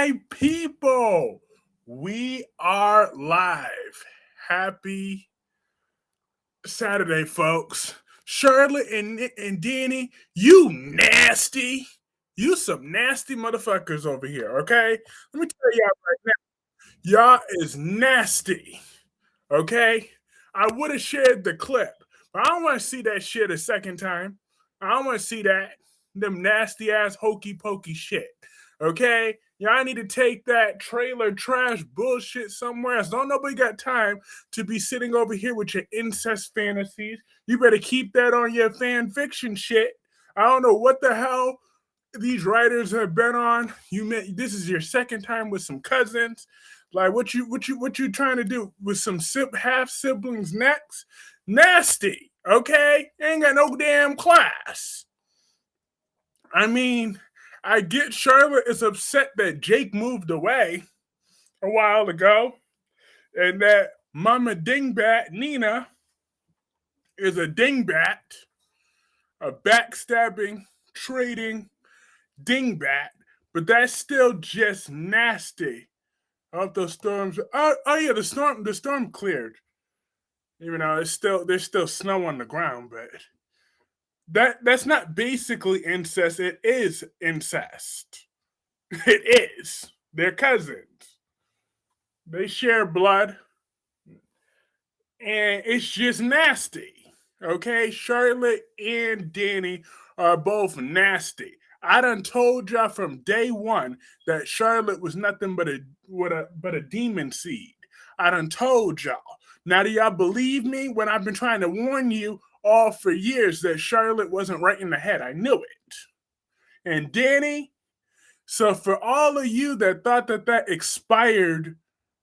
My people, we are live. Happy Saturday, folks. Charlotte and Danny, you nasty. You some nasty motherfuckers over here, okay? Let me tell y'all right now. Y'all is nasty, okay? I would have shared the clip, but I don't want to see that shit a second time. I don't want to see that. Them nasty ass hokey pokey shit. Okay? Y'all need to take that trailer trash bullshit somewhere else. Don't nobody got time to be sitting over here with your incest fantasies. You better keep that on your fan fiction shit. I don't know what the hell these writers have been on. This is your second time with some cousins. Like what you trying to do with some half siblings next? Nasty, okay? Ain't got no damn class. I mean, I get Charlotte is upset that Jake moved away a while ago, and that Mama Dingbat Nina is a dingbat, a backstabbing, trading dingbat, but that's still just nasty. I hope those storms. Oh yeah, the storm cleared. Even though there's still snow on the ground, but that's not basically incest. It is incest. It is. They're cousins. They share blood, and it's just nasty. Okay, Charlotte and Danny are both nasty. I done told y'all from day one that Charlotte was nothing but a demon seed. I done told y'all. Now do y'all believe me when I've been trying to warn you all for years that Charlotte wasn't right in the head? I knew it. And Danny, so for all of you that thought that expired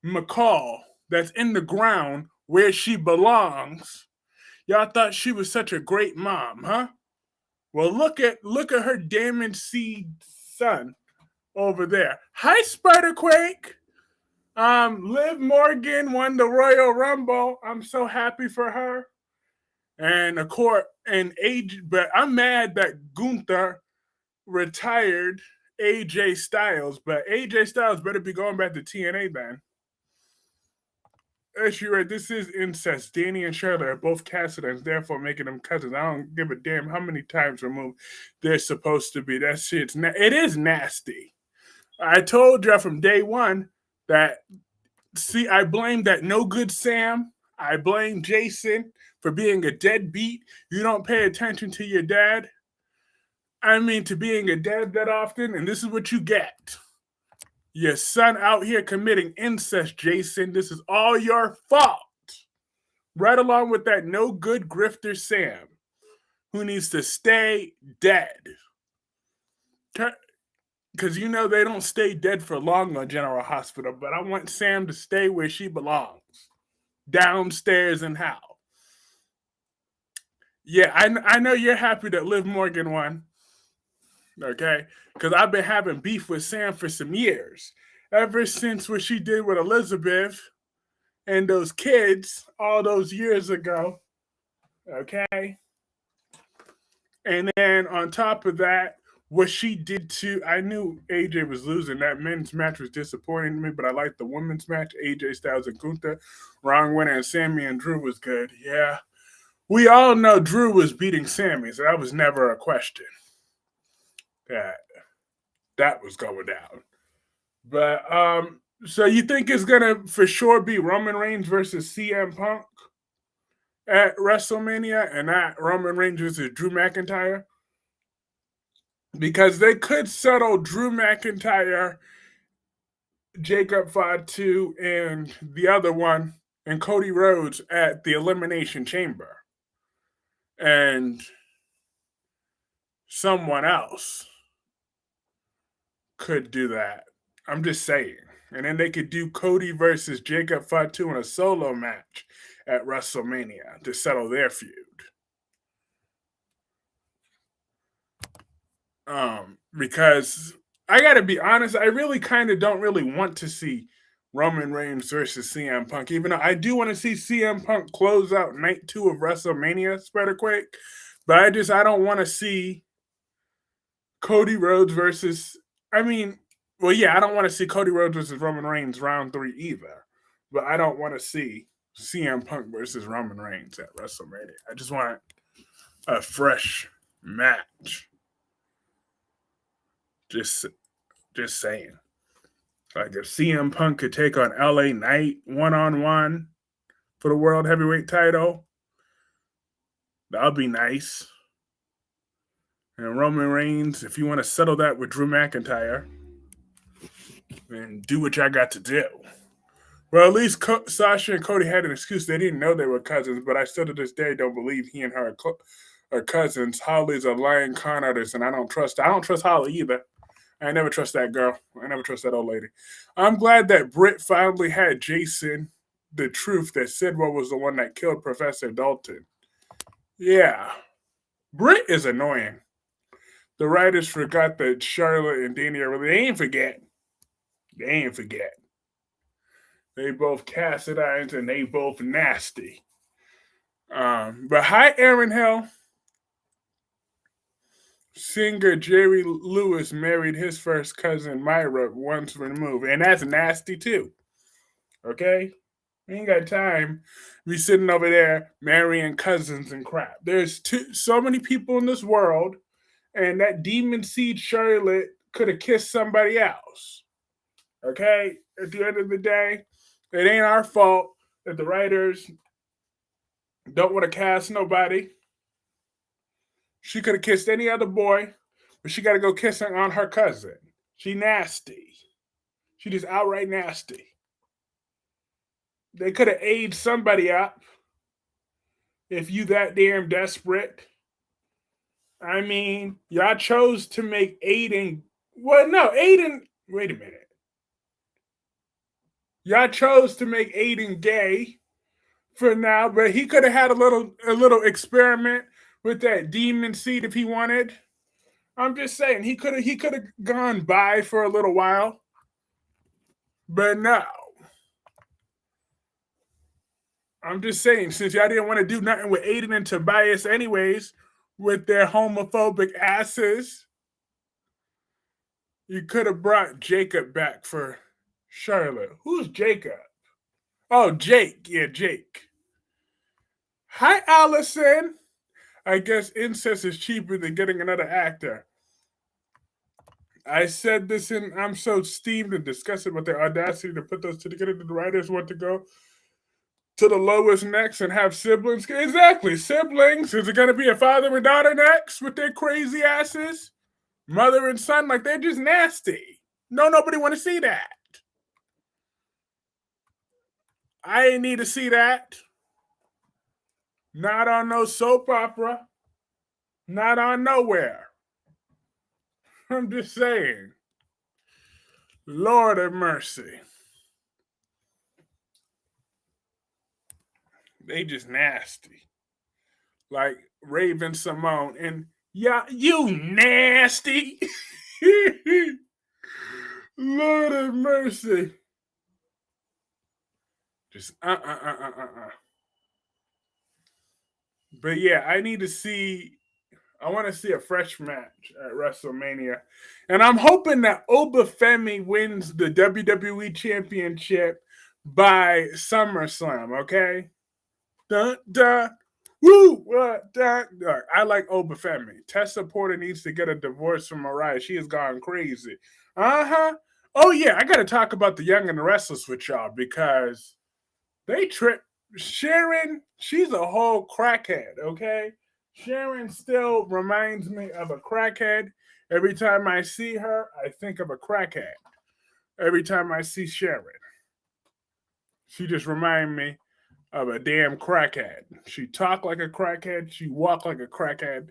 McCall that's in the ground where she belongs, y'all thought she was such a great mom, huh? Well, look at her damaged seed son over there. Hi, Spiderquake. Liv Morgan won the Royal Rumble. I'm so happy for her. And of course, but I'm mad that Gunther retired AJ Styles, but AJ Styles better be going back to TNA then. As you right, this is incest. Danny and Charlotte are both Cassidans, therefore making them cousins. I don't give a damn how many times removed they're supposed to be. That shit's it is nasty. I told y'all from day one that. See, I blame that no good Sam. I blame Jason for being a deadbeat. You don't pay attention to your dad. I mean, to being a dad that often, and this is what you get. Your son out here committing incest, Jason. This is all your fault. Right along with that no good grifter Sam, who needs to stay dead. Because you know they don't stay dead for long on General Hospital, but I want Sam to stay where she belongs. Downstairs in hell. Yeah, I know you're happy that Liv Morgan won. Okay? Because I've been having beef with Sam for some years. Ever since what she did with Elizabeth and those kids all those years ago. Okay? And then on top of that, what she did to, I knew AJ was losing. That men's match was disappointing to me, but I liked the women's match. AJ Styles and Gunther. Wrong winner, and Sammy and Drew was good. Yeah. We all know Drew was beating Sammy, so that was never a question. That was going down. But so you think it's gonna for sure be Roman Reigns versus CM Punk at WrestleMania, and not Roman Reigns versus Drew McIntyre? Because they could settle Drew McIntyre, Jacob Fatu, and the other one, and Cody Rhodes at the Elimination Chamber. And someone else could do that. I'm just saying. And then they could do Cody versus Jacob Fatu in a solo match at WrestleMania to settle their feud. Because I gotta be honest, I really kind of don't really want to see Roman Reigns versus CM Punk, even though I do want to see CM Punk close out night 2 of WrestleMania, Spiderquake. But I don't want to see Cody Rhodes versus. I mean, Well, yeah, I don't want to see Cody Rhodes versus Roman Reigns round 3 either. But I don't want to see CM Punk versus Roman Reigns at WrestleMania. I just want a fresh match. Just just saying. Like if CM Punk could take on LA Knight 1-on-1 for the World Heavyweight title, that would be nice. And Roman Reigns, if you want to settle that with Drew McIntyre, then do what y'all got to do. Well, at least Sasha and Cody had an excuse. They didn't know they were cousins, but I still to this day don't believe he and her are cousins. Holly's a lying con artist, and I don't trust Holly either. I never trust that girl. I never trust that old lady. I'm glad that Britt finally had Jason the truth that Sidwell was the one that killed Professor Dalton. Yeah. Britt is annoying. The writers forgot that Charlotte and Danny are really. They ain't forget. They both casted irons and they both nasty. But hi, Aaron Hill. Singer Jerry Lewis married his first cousin Myra once removed, and that's nasty too. Okay? We ain't got time to be sitting over there marrying cousins and crap. There's so many people in this world, and that demon seed Charlotte could have kissed somebody else. Okay? At the end of the day, it ain't our fault that the writers don't want to cast nobody. She could have kissed any other boy, but she got to go kissing on her cousin. She nasty. She just outright nasty. They could have aged somebody up if you that damn desperate. I mean, y'all chose to make Aiden. Well, no, Aiden. Wait a minute. Y'all chose to make Aiden gay for now, but he could have had a little experiment with that demon seed if he wanted. I'm just saying he could have gone by for a little while, but no. I'm just saying, since y'all didn't want to do nothing with Aiden and Tobias anyways, with their homophobic asses, you could have brought Jacob back for Charlotte. Who's Jacob? Oh, Jake. Yeah, Jake. Hi, Allison. I guess incest is cheaper than getting another actor. I said this and I'm so steamed and disgusted with their audacity to put those two together. The writers want to go to the lowest next and have siblings. Exactly, siblings. Is it going to be a father and daughter next with their crazy asses? Mother and son, like they're just nasty. No, nobody want to see that. I ain't need to see that. Not on no soap opera. Not on nowhere. I'm just saying. Lord of mercy. They just nasty. Like Raven Simone and yeah, you nasty. Lord of mercy. Just But yeah, I want to see a fresh match at WrestleMania. And I'm hoping that Obafemi wins the WWE Championship by SummerSlam, okay? Dun, dun, woo, what, dun, dun. I like Obafemi. Tessa Porter needs to get a divorce from Mariah. She has gone crazy. Uh-huh. Oh, yeah, I got to talk about the Young and the Restless with y'all because they trip. Sharon, she's a whole crackhead, okay? Sharon still reminds me of a crackhead. Every time I see her, I think of a crackhead. Every time I see Sharon, she just reminds me of a damn crackhead. She talk like a crackhead. She walk like a crackhead.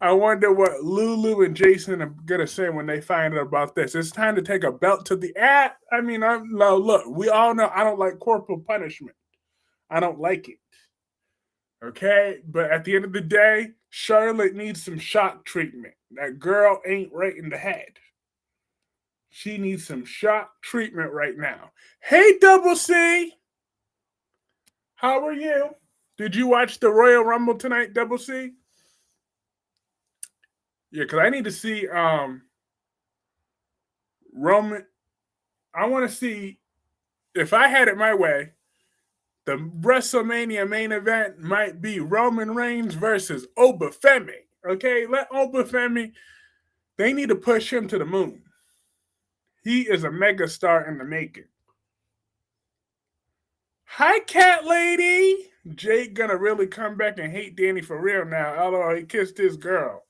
I wonder what Lulu and Jason are gonna say when they find out about this. It's time to take a belt to the ass. I mean, no, look, we all know I don't like corporal punishment. I don't like it. Okay? But at the end of the day, Charlotte needs some shock treatment. That girl ain't right in the head. She needs some shock treatment right now. Hey, Double C! How are you? Did you watch the Royal Rumble tonight, Double C? Yeah, because I need to see Roman. I want to see if I had it my way. The WrestleMania main event might be Roman Reigns versus Obafemi. Okay, let Obafemi. They need to push him to the moon. He is a megastar in the making. Hi, cat lady. Jake gonna really come back and hate Danny for real now, although he kissed his girl.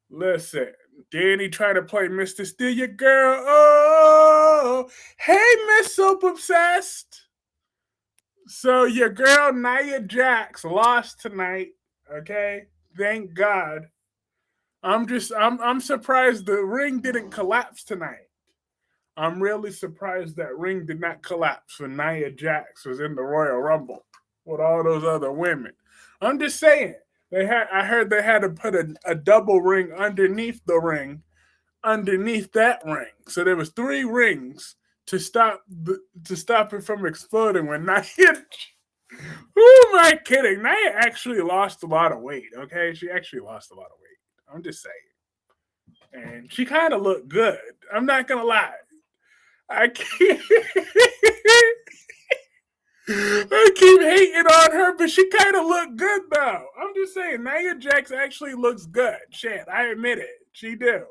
Listen, Danny trying to play Mr. Steal Your Girl. Oh, hey, Miss Soap Obsessed. So your girl Nia Jax lost tonight. Okay, thank God. I'm surprised the ring didn't collapse tonight. I'm really surprised that ring did not collapse when Nia Jax was in the Royal Rumble with all those other women. I'm just saying. I heard they had to put a double ring underneath the ring, underneath that ring. So there was 3 rings to stop it from exploding when Nia. Who am I kidding? Nia actually lost a lot of weight. Okay, she actually lost a lot of weight. I'm just saying, and she kind of looked good. I'm not gonna lie. I keep hating on her, but she kind of looked good though. I'm just saying, Nia Jax actually looks good. Shit, I admit it. She do.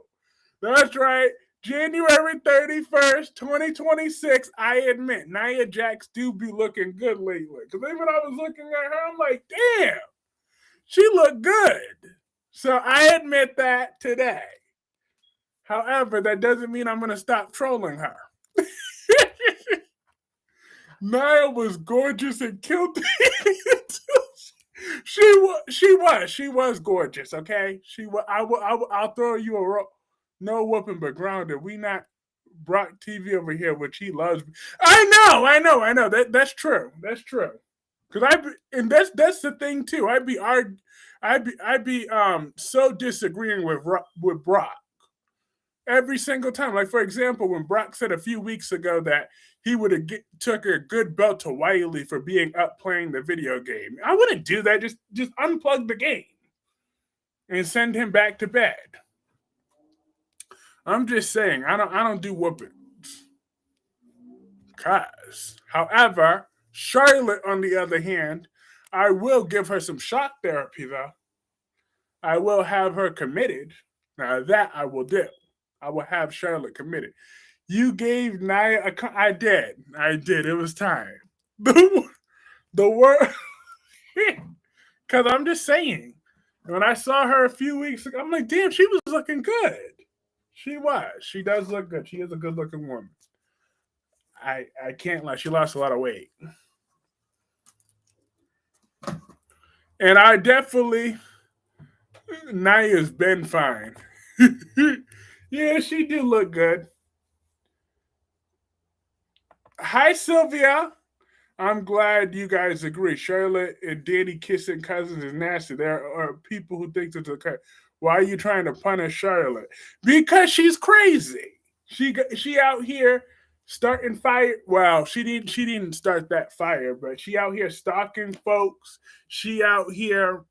That's right. January 31st, 2026, I admit, Nia Jax do be looking good lately. Because even when I was looking at her, I'm like, damn, she looked good. So I admit that today. However, that doesn't mean I'm going to stop trolling her. Nia was gorgeous and killed it. She was gorgeous. Okay, I'll throw you a no whooping, but grounded. We not Brock TV over here, which he loves. I know. That's true. That's true. Because that's the thing too. I'd be so disagreeing with Brock every single time. Like, for example, when Brock said a few weeks ago that he would have took a good belt to Wiley for being up playing the video game, I wouldn't do that. Just unplug the game and send him back to bed. I'm just saying, I don't do whoopings. However, Charlotte, on the other hand, I will give her some shock therapy though. I will have her committed. Now that I will do. I will have Charlotte committed. You gave Nia I did. It was time. The word. Because I'm just saying. When I saw her a few weeks ago, I'm like, damn, she was looking good. She was. She does look good. She is a good looking woman. I can't lie. She lost a lot of weight. And I definitely, Nia's been fine. Yeah, she do look good. Hi, Sylvia. I'm glad you guys agree. Charlotte and Danny kissing cousins is nasty. There are people who think it's okay. Why are you trying to punish Charlotte? Because she's crazy. She out here starting fire. Well, she didn't start that fire, but she out here stalking folks. She out here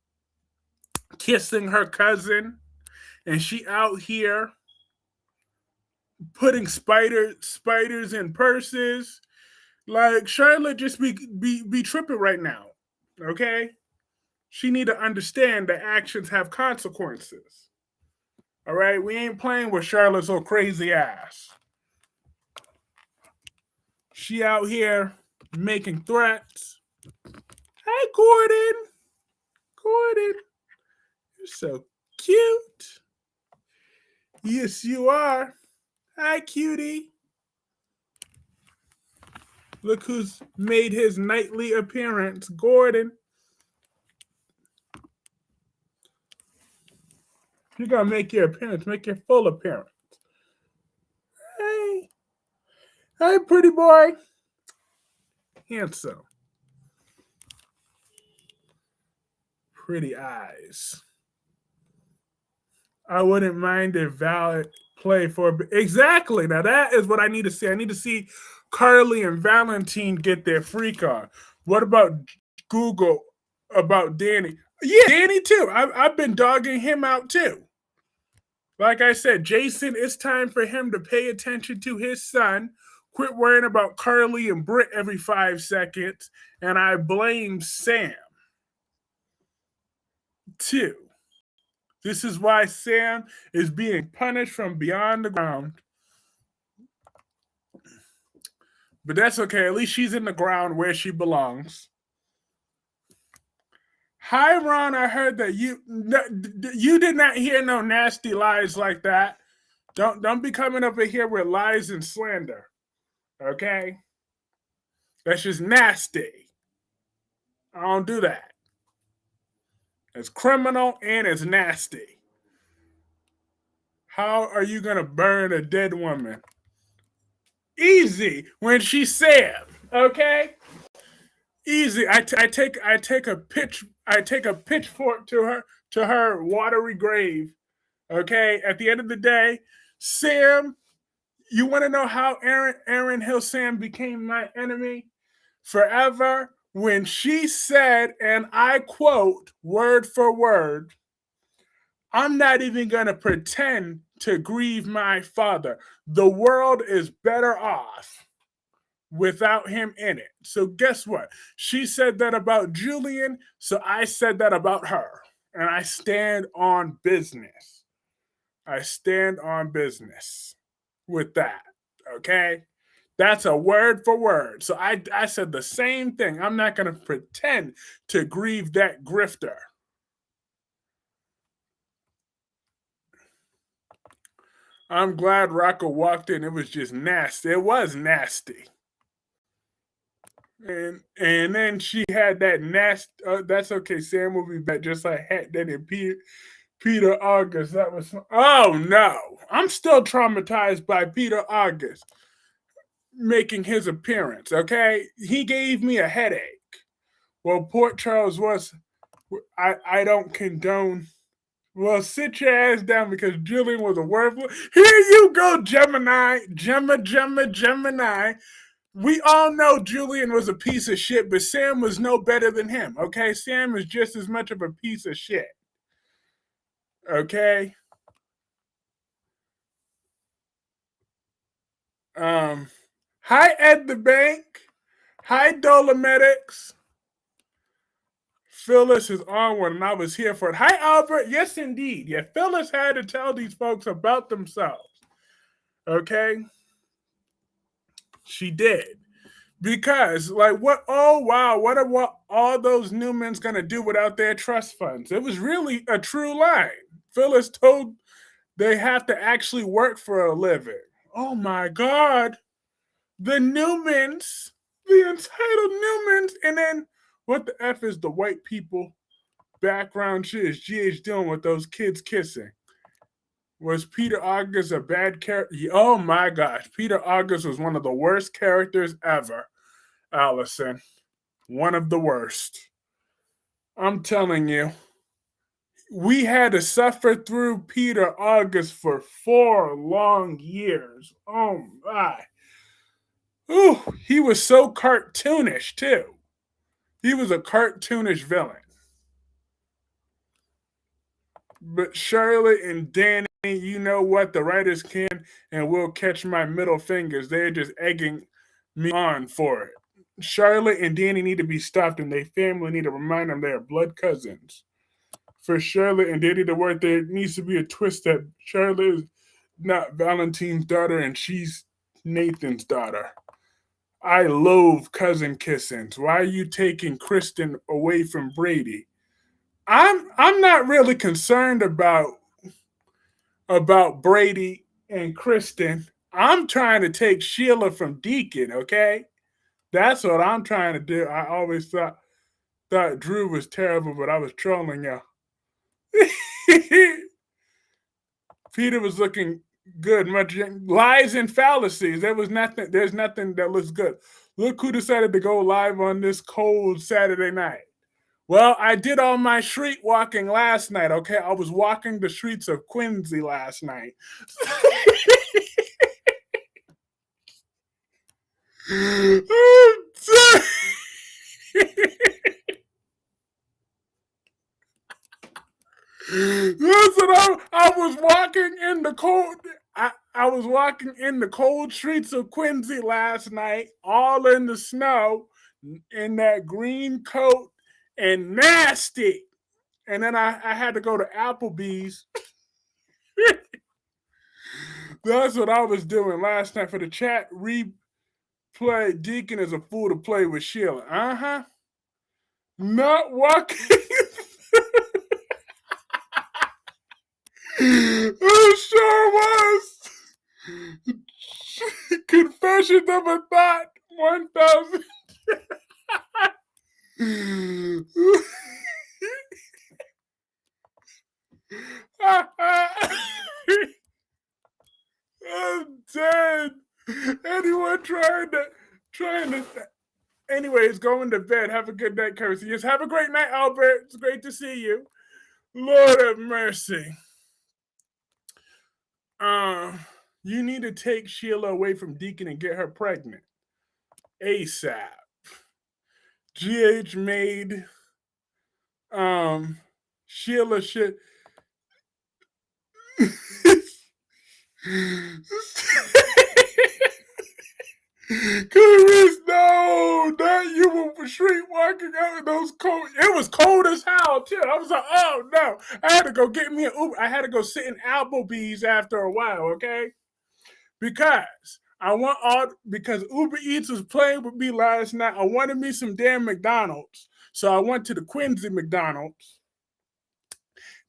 kissing her cousin, and she out here putting spiders in purses. Like, Charlotte just be tripping right now. Okay? She need to understand that actions have consequences. All right? We ain't playing with Charlotte's old crazy ass. She out here making threats. Hi, Gordon. Gordon. You're so cute. Yes, you are. Hi, cutie. Look who's made his nightly appearance. Gordon. You're going to make your appearance. Make your full appearance. Hey. Hey, pretty boy. Handsome. Pretty eyes. I wouldn't mind if Val play for... Exactly. Now, that is what I need to see. I need to see Carly and Valentine get their freak on. What about Google about Danny? Yeah, Danny too. I've been dogging him out too. Like I said, Jason, it's time for him to pay attention to his son. Quit worrying about Carly and Britt every 5 seconds. And I blame Sam, too. This is why Sam is being punished from beyond the ground. But that's okay. At least she's in the ground where she belongs. Hi, Ron. I heard that you did not hear no nasty lies like that. Don't be coming up in here with lies and slander. Okay? That's just nasty. I don't do that. It's criminal and it's nasty. How are you gonna burn a dead woman? Easy when she's Sam. Okay? Easy. I take a pitchfork to her watery grave. Okay. At the end of the day, Sam, you want to know how Aaron Hill Sam became my enemy forever? When she said, and I quote word for word, "I'm not even gonna pretend to grieve my father. The world is better off without him in it." So guess what? She said that about Julian, so I said that about her. And I stand on business. I stand on business with that. Okay? That's a word for word. So I said the same thing. I'm not going to pretend to grieve that grifter. I'm glad Rocco walked in. It was just nasty. It was nasty. And then she had that nasty. That's okay. Sam will be back, just like Hat Daddy and Peter August. That was. Oh no! I'm still traumatized by Peter August making his appearance. Okay, he gave me a headache. Well, Port Charles was. I don't condone. Well, sit your ass down because Julian was a worthless. Here you go, Gemini. Gemini. We all know Julian was a piece of shit, but Sam was no better than him, okay? Sam is just as much of a piece of shit, okay? Hi, Ed the Bank. Hi, Dolomedics. Phyllis is on one, and I was here for it. Hi, Albert. Yes, indeed. Yeah, Phyllis had to tell these folks about themselves, okay? She did. Because, like, what? Oh, wow. What are all those Newmans going to do without their trust funds? It was really a true line. Phyllis told they have to actually work for a living. Oh, my God. The Newmans, the entitled Newmans. And then what the F is the white people background shit is GH doing with those kids kissing? Was Peter August a bad character? Oh, my gosh. Peter August was one of the worst characters ever. Allison, one of the worst. I'm telling you, we had to suffer through Peter August for 4 long years. Oh my. Ooh, he was so cartoonish too. He was a cartoonish villain. But Charlotte and Danny, you know what? The writers can and will catch my middle fingers. They're just egging me on for it. Charlotte and Danny need to be stopped, and their family need to remind them they are blood cousins. For Charlotte and Danny to work, there needs to be a twist that Charlotte is not Valentine's daughter and she's Nathan's daughter. I loathe cousin kissings. Why are you taking Kristen away from Brady? I'm not really concerned about Brady and Kristen. I'm trying to take Sheila from Deacon, okay? That's what I'm trying to do. I always thought Drew was terrible, but I was trolling y'all. Peter was looking good. Much lies and fallacies. There's nothing that looks good. Look who decided to go live on this cold Saturday night. Well, I did all my street walking last night, okay? I was walking the streets of Quincy last night. Listen, I was walking in the cold. I was walking in the cold streets of Quincy last night, all in the snow, in that green coat and nasty. And then I had to go to Applebee's. That's what I was doing last night for the chat. Replay Deacon is a fool to play with Sheila. Uh-huh. Not walking. It sure was. Confessions of a Thought 1000. I'm dead. Anyone trying to anyways, going to bed. Have a good night, Kyreese. Yes, have a great night, Albert. It's great to see you. Lord have mercy. You need to take Sheila away from Deacon and get her pregnant. ASAP. GH made Sheila shit. Kyreese, no, not you were street walking out in those cold. It was cold as hell too. I was like, oh no. I had to go get me an Uber. I had to go sit in Applebee's after a while, okay? Because because Uber Eats was playing with me last night. I wanted me some damn McDonald's. So I went to the Quincy McDonald's.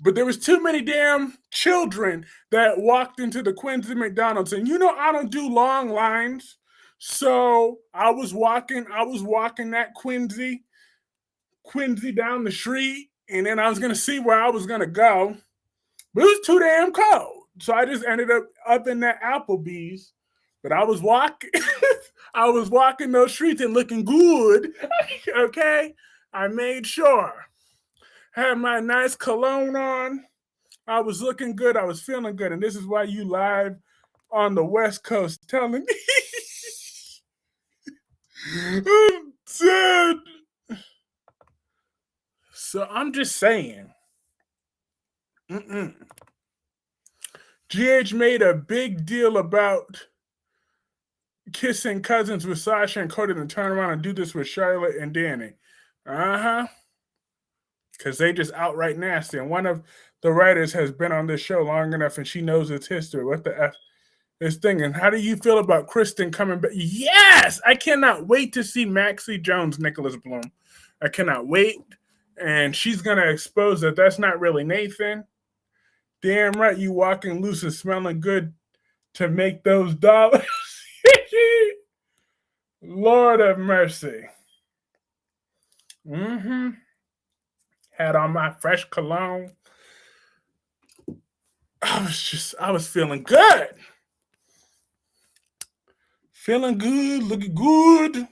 But there was too many damn children that walked into the Quincy McDonald's. And I don't do long lines. So I was walking that Quincy down the street, and then I was gonna see where I was gonna go. But it was too damn cold. So I just ended up in that Applebee's. But I was walking I was walking those streets and looking good. Okay? I made sure. Had my nice cologne on. I was looking good. I was feeling good. And this is why you live on the West Coast telling me. I'm dead. So I'm just saying. GH made a big deal about kissing cousins with Sasha and Cody to turn around and do this with Charlotte and Danny. Uh-huh. Because they just outright nasty. And one of the writers has been on this show long enough and she knows its history. What the F is thinking? How do you feel about Kristen coming back? Yes! I cannot wait to see Maxie Jones, Nicholas Bloom. I cannot wait. And she's going to expose that that's not really Nathan. Damn right, you walking loose and smelling good to make those dollars. Lord of mercy. Had on my fresh cologne. I was feeling good. Feeling good, looking good.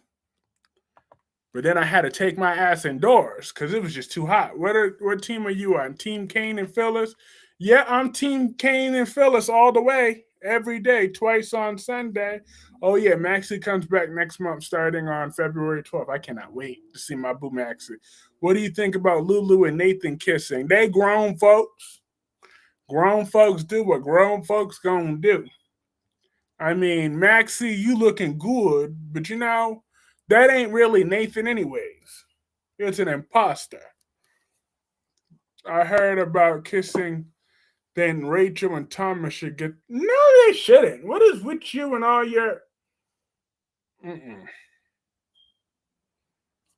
But then I had to take my ass indoors because it was just too hot. What team are you on? Team Kane and Phyllis? Yeah, I'm Team Kane and Phyllis all the way. Every day, twice on Sunday. Oh yeah, Maxie comes back next month starting on February 12th. I cannot wait to see my boo Maxie. What do you think about Lulu and Nathan kissing? They grown folks. Grown folks do what grown folks gonna do. I mean, Maxie, you looking good, but that ain't really Nathan anyways. It's an imposter. I heard about kissing. Then Rachel and Thomas should get. No, they shouldn't. What is with you and all your.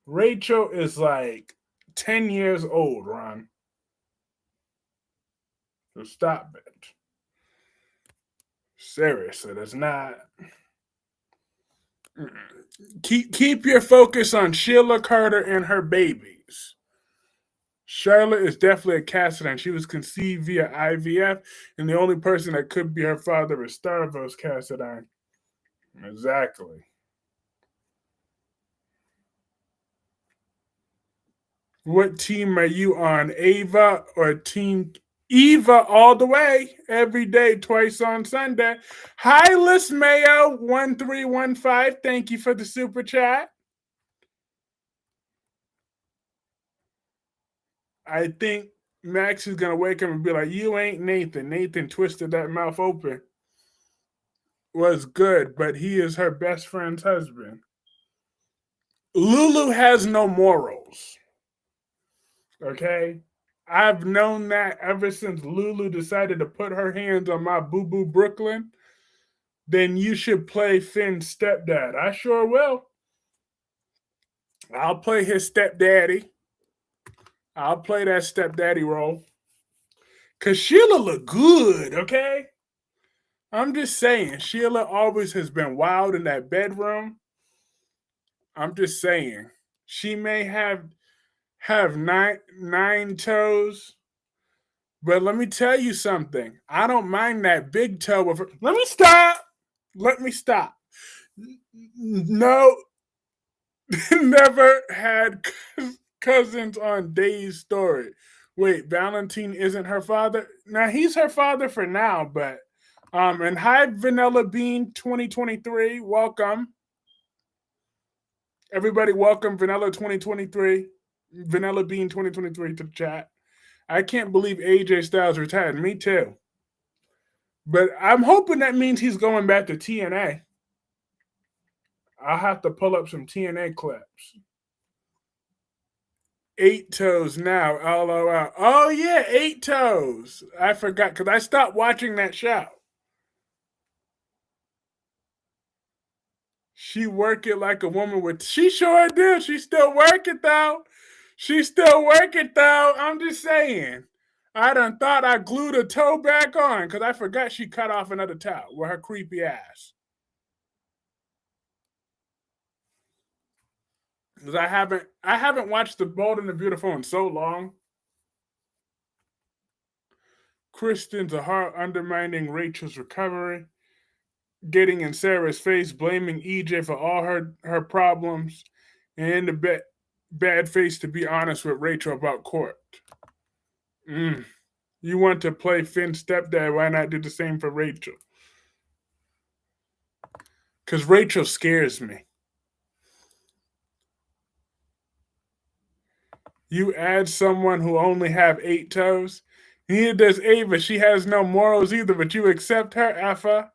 Rachel is like 10 years old, Ron. So stop it. Seriously, that's not. Keep your focus on Sheila Carter and her babies. Charlotte is definitely a Cassadine. She was conceived via IVF, and the only person that could be her father is Starvos Cassadine. Exactly. What team are you on, Ava or Team Eva all the way, every day, twice on Sunday? Hi, Liz Mayo 1315. Thank you for the super chat. I think Max is gonna wake up and be like, "You ain't Nathan." Nathan twisted that mouth open. Was good, but he is her best friend's husband. Lulu has no morals. Okay? I've known that ever since Lulu decided to put her hands on my boo boo Brooklyn. Then you should play Finn's stepdad. I sure will. I'll play his stepdaddy. I'll play that stepdaddy role. Cause Sheila look good, okay? I'm just saying, Sheila always has been wild in that bedroom. I'm just saying, she may have nine toes, but let me tell you something. I don't mind that big toe of her. Let me stop. Let me stop. No, never had cousins on Day's story. Wait, Valentine isn't her father? Now he's her father for now, but and hi Vanilla Bean 2023. Welcome. Everybody welcome Vanilla 2023. Vanilla Bean 2023 to the chat. I can't believe AJ Styles retired. Me too. But I'm hoping that means he's going back to TNA. I'll have to pull up some TNA clips. 8 toes now. LOL. Oh yeah, 8 toes. I forgot because I stopped watching that show. She work it like a woman with. She sure did. She still work it though. She still work it though. I'm just saying. I done thought I glued a toe back on because I forgot she cut off another toe with her creepy ass. Because I haven't watched The Bold and the Beautiful in so long. Kristen's a heart undermining Rachel's recovery, getting in Sarah's face, blaming EJ for all her problems, and the bad face to be honest with Rachel about Court. Mm. You want to play Finn's stepdad? Why not do the same for Rachel? Because Rachel scares me. You add someone who only have 8 toes. Neither does Ava. She has no morals either, but you accept her, Effa.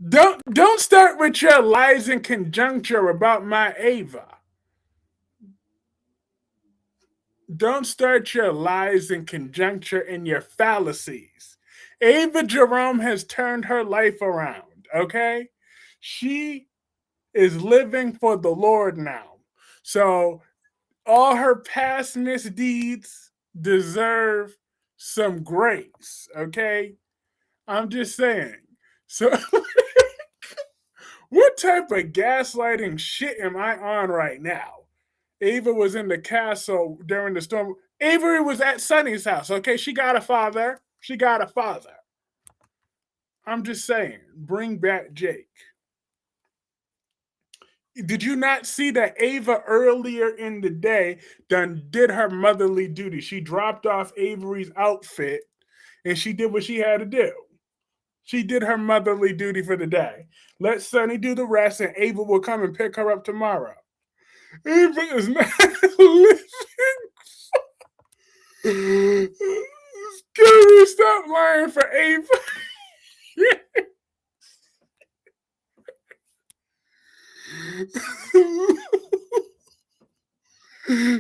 Don't start with your lies and conjuncture about my Ava. Don't start your lies and conjuncture and your fallacies. Ava Jerome has turned her life around, okay? She is living for the Lord now. So all her past misdeeds deserve some grace, okay? I'm just saying. So what type of gaslighting shit am I on right now? Ava was in the castle during the storm. Avery was at Sunny's house. Okay, she got a father. She got a father. I'm just saying, bring back Jake. Did you not see that Ava earlier in the day did her motherly duty? She dropped off Avery's outfit and she did what she had to do. She did her motherly duty for the day. Let Sunny do the rest and Ava will come and pick her up tomorrow. Ava is not living. Scary, stop lying for Ava.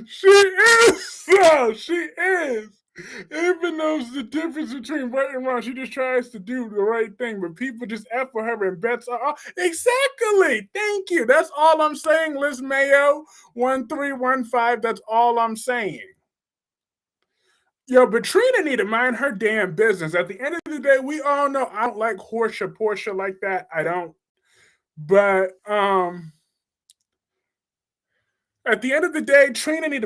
She is, so she is. Ava knows the difference between right and wrong. She just tries to do the right thing, but people just F for her and bets are off. Exactly. Thank you. That's all I'm saying, Liz Mayo 1315. That's all I'm saying. Yo, but Trina need to mind her damn business. At the end of the day, we all know I don't like Portia like that. I don't. But at the end of the day, Trina need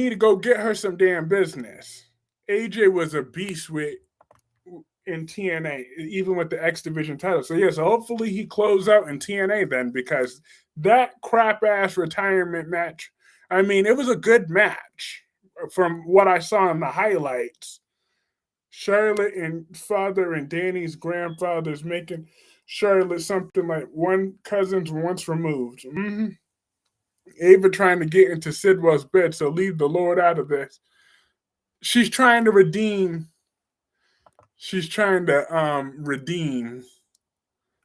to go get her some damn business. AJ was a beast in TNA, even with the X Division title. So yeah, so hopefully he close out in TNA then, because that crap ass retirement match. I mean, it was a good match from what I saw in the highlights. Charlotte and father and Danny's grandfather's making Charlotte something like one cousin's once removed. Mm-hmm. Ava trying to get into Sidwell's bed, so leave the Lord out of this. she's trying to redeem. She's trying to redeem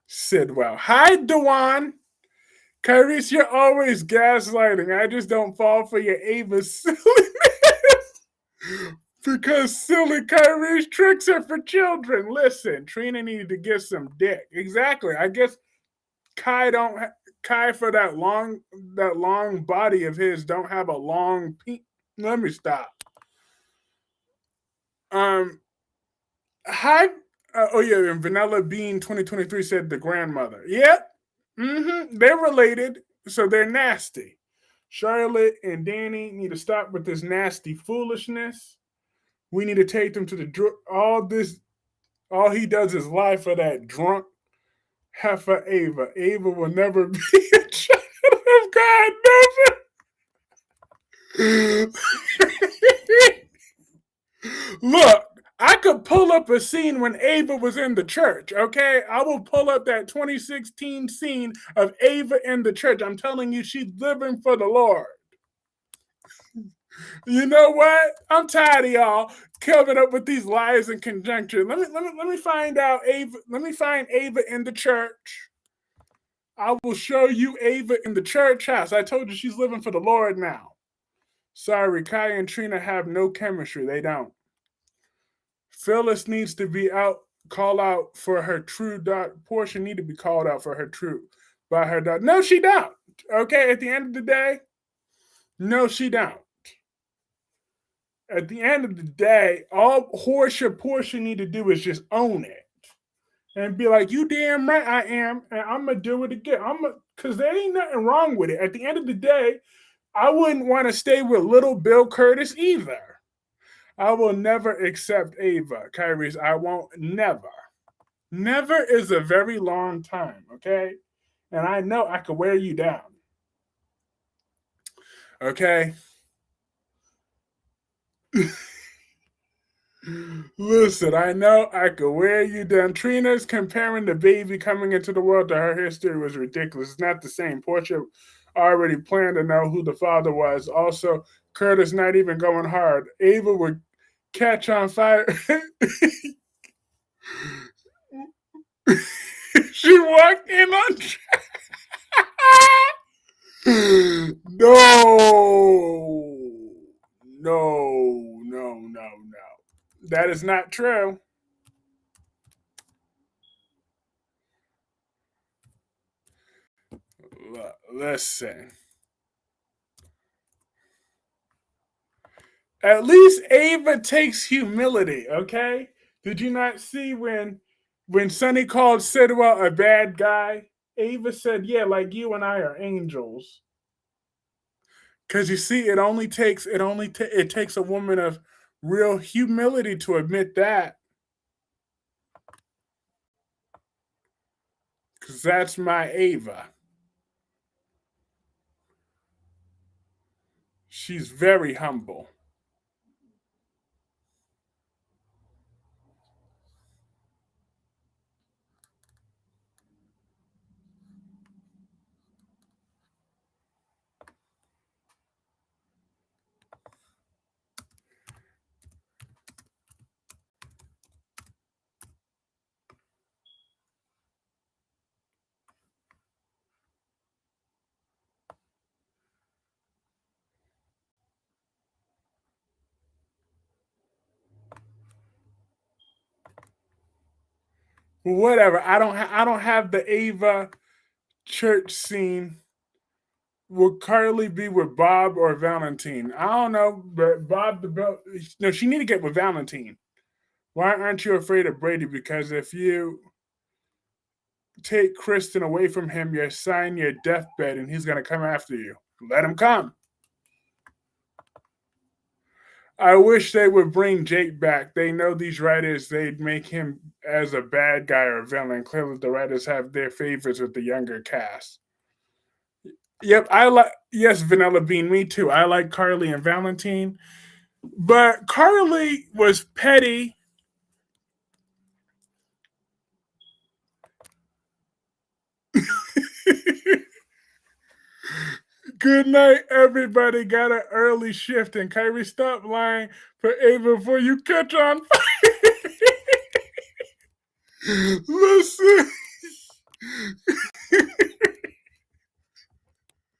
Sidwell. Hi, Dewan. Kyreese, you're always gaslighting. I just don't fall for your Ava silliness. Because silly Kyreese tricks are for children. Listen, Trina needed to get some dick. Exactly. I guess Kai don't Kai for that long body of his don't have a long Let me stop. Um hi oh yeah, and Vanilla Bean 2023 said the grandmother. Yep. They're related, so they're nasty. Charlotte and Danny need to stop with this nasty foolishness. We need to take them to all he does is lie for that drunk heifer Ava. Ava will never be a child of God, never. Look, I could pull up a scene when Ava was in the church, okay? I will pull up that 2016 scene of Ava in the church. I'm telling you, she's living for the Lord. You know what? I'm tired of y'all coming up with these lies and conjecture. Let me find out Ava. Let me find Ava in the church. I will show you Ava in the church house. I told you she's living for the Lord now. Sorry, Kai and Trina have no chemistry. They don't. Phyllis needs to be call out for her true dot. Portia need to be called out for her true by her dot. No, she don't. Okay, at the end of the day, no, she don't. At the end of the day, all Portia need to do is just own it and be like, "You damn right I am, and I'm gonna do it again. Cause there ain't nothing wrong with it. At the end of the day, I wouldn't want to stay with little Bill Curtis either. I will never accept Ava, Kyreese. I won't. Never. Never is a very long time. Okay, and I know I could wear you down. Okay." Listen, I know I could wear you down. Trina's comparing the baby coming into the world to her history was ridiculous. It's not the same. Portia already planned to know who the father was. Also, Curtis not even going hard. Ava would catch on fire. She walked in on. No, no. That is not true. Listen. At least Ava takes humility, okay? Did you not see when Sonny called Sidwell a bad guy? Ava said, "Yeah, like you and I are angels." Cuz you see it takes a woman of real humility to admit that. Cuz that's my Ava. She's very humble. Whatever. I don't have the Ava church scene. Will Carly be with Bob or Valentine? I don't know, but no, she need to get with Valentine. Why aren't you afraid of Brady? Because if you take Kristen away from him, you're signing your deathbed, and he's gonna come after you. Let him come. I wish they would bring Jake back. They know these writers, they'd make him as a bad guy or a villain. Clearly, the writers have their favorites with the younger cast. Yep, I like. Yes, Vanilla Bean, me too. I like Carly and Valentine, but Carly was petty. Good night, everybody. Got an early shift, and Kyrie, stop lying for Ava before you catch on fire. Listen,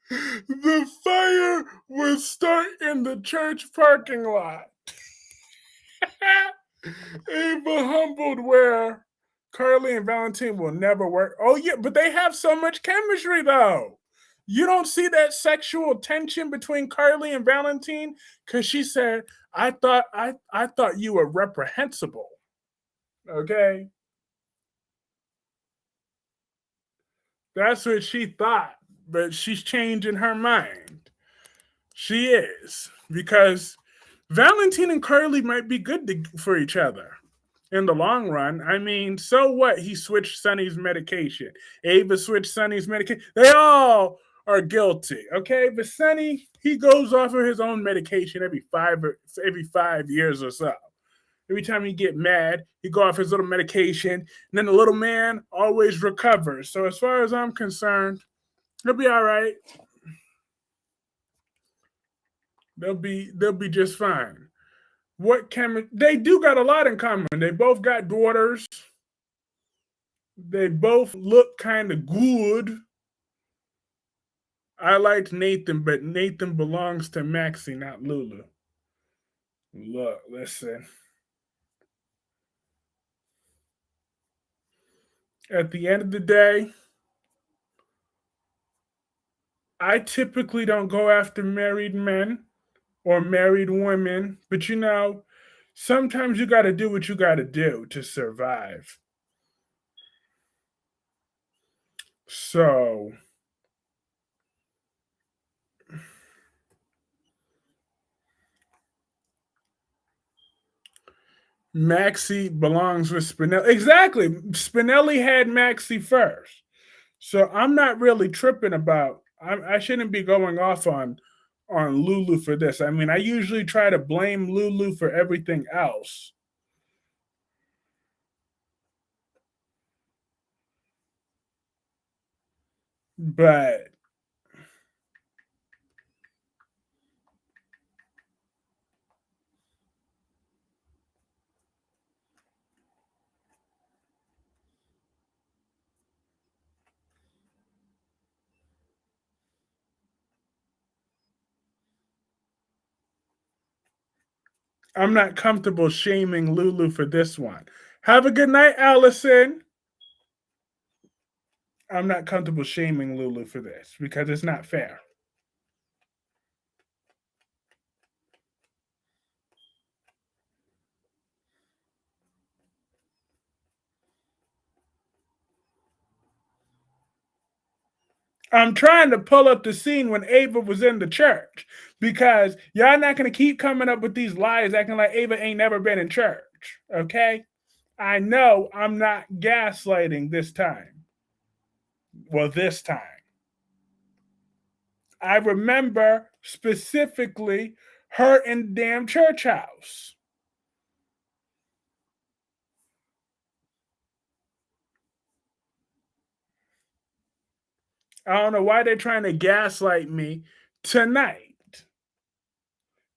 the fire will start in the church parking lot. Ava humbled where Carly and Valentine will never work. Oh yeah, but they have so much chemistry though. You don't see that sexual tension between Carly and Valentine because she said, I thought you were reprehensible." Okay, that's what she thought, but she's changing her mind. She is because Valentine and Carly might be good for each other in the long run. I mean, so what? He switched Sonny's medication. Ava switched Sonny's medication. They all are guilty, okay? But Sonny, he goes off of his own medication every 5 years or so. Every time he get mad, he go off his little medication, and then the little man always recovers. So as far as I'm concerned, he'll be all right. They'll be just fine. What can they do? Got a lot in common. They both got daughters. They both look kind of good. I liked Nathan, but Nathan belongs to Maxie, not Lulu. Look, listen. At the end of the day, I typically don't go after married men or married women, but sometimes you got to do what you got to do to survive. So, Maxie belongs with Spinelli. Exactly. Spinelli had Maxie first. So I'm not really tripping about. I shouldn't be going off on Lulu for this. I mean, I usually try to blame Lulu for everything else, but I'm not comfortable shaming Lulu for this one. Have a good night, Allison. I'm not comfortable shaming Lulu for this because it's not fair. I'm trying to pull up the scene when Ava was in the church because y'all not going to keep coming up with these lies acting like Ava ain't never been in church. Okay? I know I'm not gaslighting this time. Well, this time. I remember specifically her in the damn church house. I don't know why they're trying to gaslight me tonight.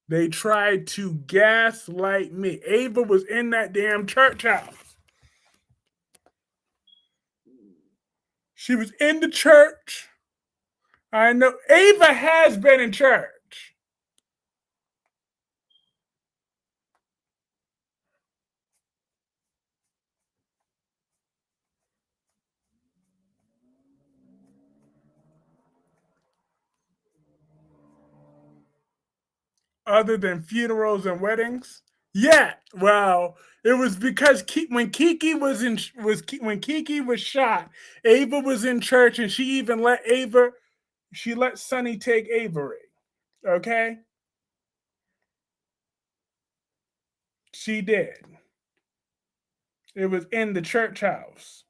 They tried to gaslight me. Ava was in that damn church house. She was in the church. I know Ava has been in church. Other than funerals and weddings. Yeah, well, it was because when Kiki was in was when Kiki was shot, Ava was in church, and she even let Sonny take Avery. Okay, she did. It was in the church house.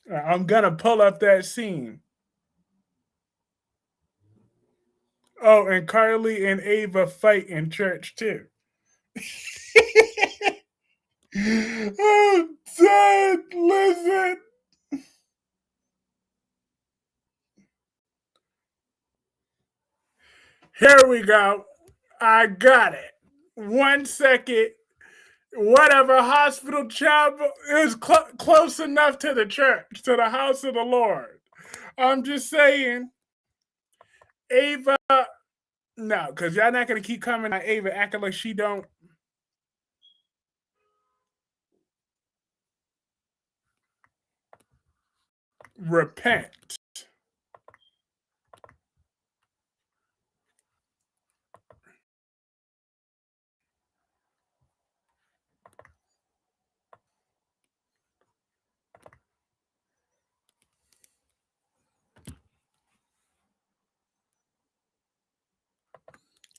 I'm gonna pull up that scene. Oh, and Carly and Ava fight in church too. Oh, Dad, listen. Here we go. I got it. 1 second. Whatever hospital chapel is close enough to the church, to the house of the Lord. I'm just saying, Ava. No, because y'all not gonna keep coming at Ava acting like she don't repent.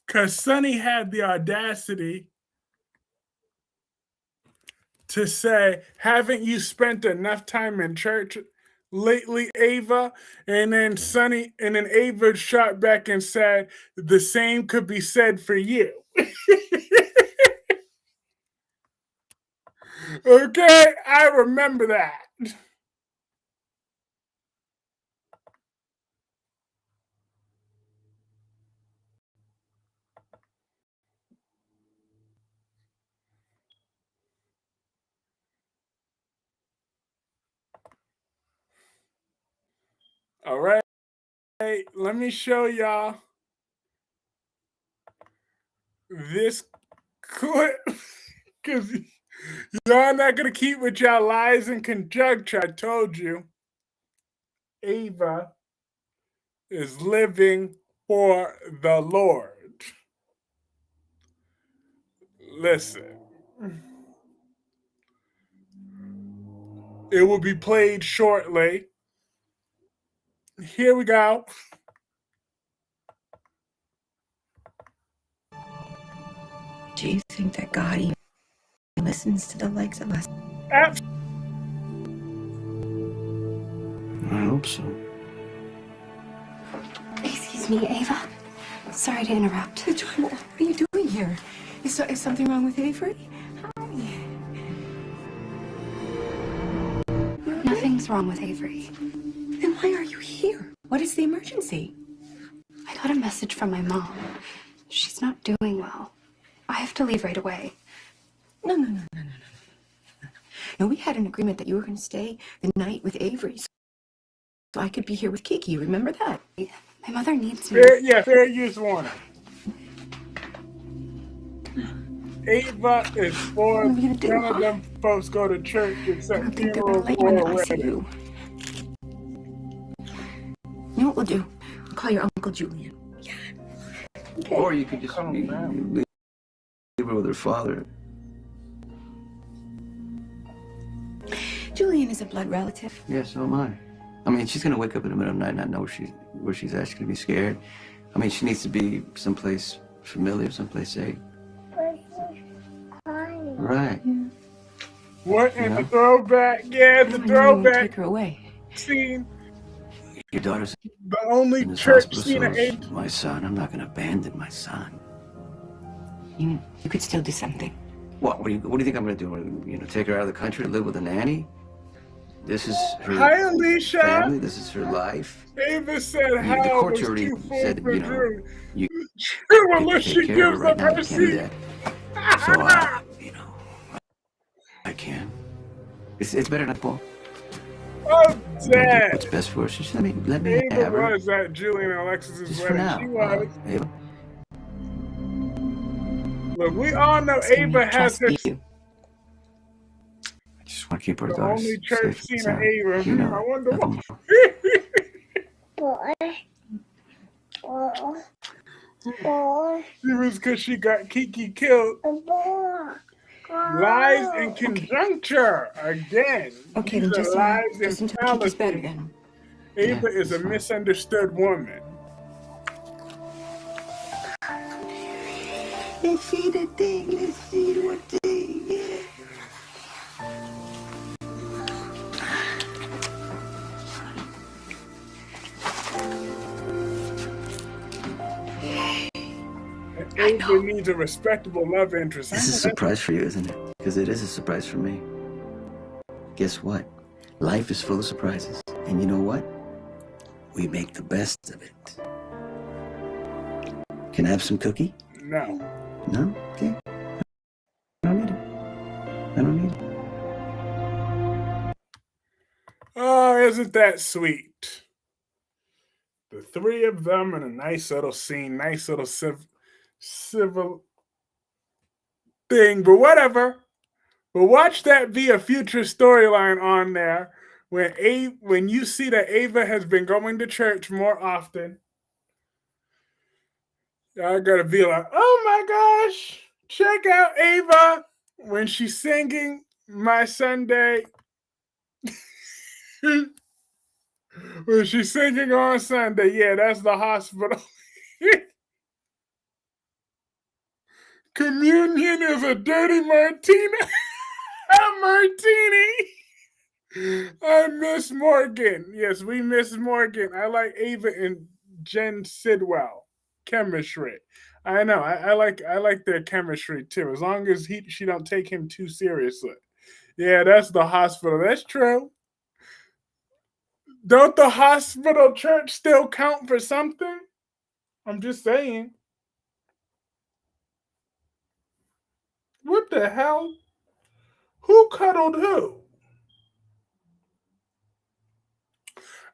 Because Sonny had the audacity to say, haven't you spent enough time in church lately, Ava? And then Ava shot back and said, the same could be said for you. Okay, I remember that. All right, let me show y'all this clip because y'all not gonna keep with y'all lies and conjecture. I told you, Ava is living for the Lord. Listen, it will be played shortly. Here we go. Do you think that God even listens to the likes of us? I hope so. Excuse me, Ava. Sorry to interrupt. What are you doing here? Is something wrong with Avery? Hi. Nothing's wrong with Avery. Then why are you here? What is the emergency? I got a message from my mom. She's not doing well. I have to leave right away. No. No, we had an agreement that you were going to stay the night with Avery so I could be here with Kiki. Remember that? My mother needs me. fair use warning. Ava is for none of them folks go to church except funerals or weddings. You know what we'll do? We'll call your Uncle Julian. Yeah. Okay. Or you could just leave her with her father. Julian is a blood relative. Yeah, so am I. I mean, she's gonna wake up in the middle of the night and not know where she's actually gonna be scared. I mean, she needs to be someplace familiar, someplace safe. Right. Yeah. What in the throwback? Yeah, the throwback. Take her away. Scene. Your daughter's the only in this church hospital, scene of Ava. My son. I'm not gonna abandon my son. You could still do something. What do you think I'm gonna do? You know, take her out of the country to live with a nanny? This is her Hi, Alicia. family. This is her life. Ava said The how court was already too full said, for you know, Drew. you Drew, can unless take she care of gives her right up now. her You can't do seat. that. So, you know, I can. It's better not to pull. Oh, Dad. What's best for us? Just let me Ava have her. was at Julian and Alexis's Just wedding. for now. She was. Ava. Look, we all know Ava has her. I just want to keep our The daughters only church safe scene and of sound. Ava. You know, I wonder nothing why. It was because she got Kiki killed. Lies in conjuncture again. Okay, These then are lies just and until Kiki's better fallacies. then. Ava is a misunderstood woman. Let's see the thing. Let's see what thing. Yeah. Ava needs a respectable love interest. It's a surprise for you, isn't it? Because it is a surprise for me. Guess what? Life is full of surprises. And you know what? We make the best of it. Can I have some cookie? No. No? Okay. I don't need it. I don't need it. Oh, isn't that sweet? The three of them in a nice little scene, nice little civil thing, but whatever. But watch that be a future storyline on there when you see that Ava has been going to church more often. Y'all gotta be like, oh my gosh, check out Ava when she's singing My Sunday. When she's singing on Sunday, yeah, that's the hospital. Communion is a dirty martini. A martini. I miss Morgan. Yes, we miss Morgan. I like Ava and Jen Sidwell chemistry. I know. I like their chemistry too. As long as she don't take him too seriously. Yeah, that's the hospital. That's true. Don't the hospital church still count for something? I'm just saying. What the hell? Who cuddled who?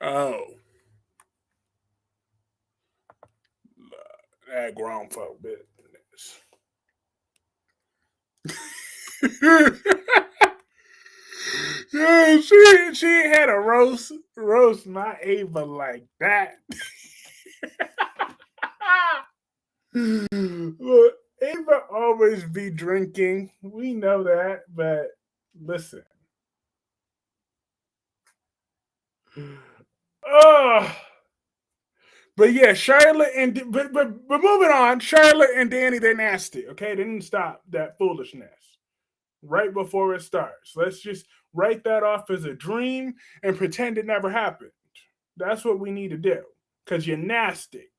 Oh, that grown folk business. Yeah, she had a roast my Ava like that. Look, Ava always be drinking. We know that, but listen. Oh, but yeah, Charlotte and but moving on. Charlotte and Danny, they're nasty. Okay, they didn't stop that foolishness right before it starts. Let's just write that off as a dream and pretend it never happened. That's what we need to do because you're nasty.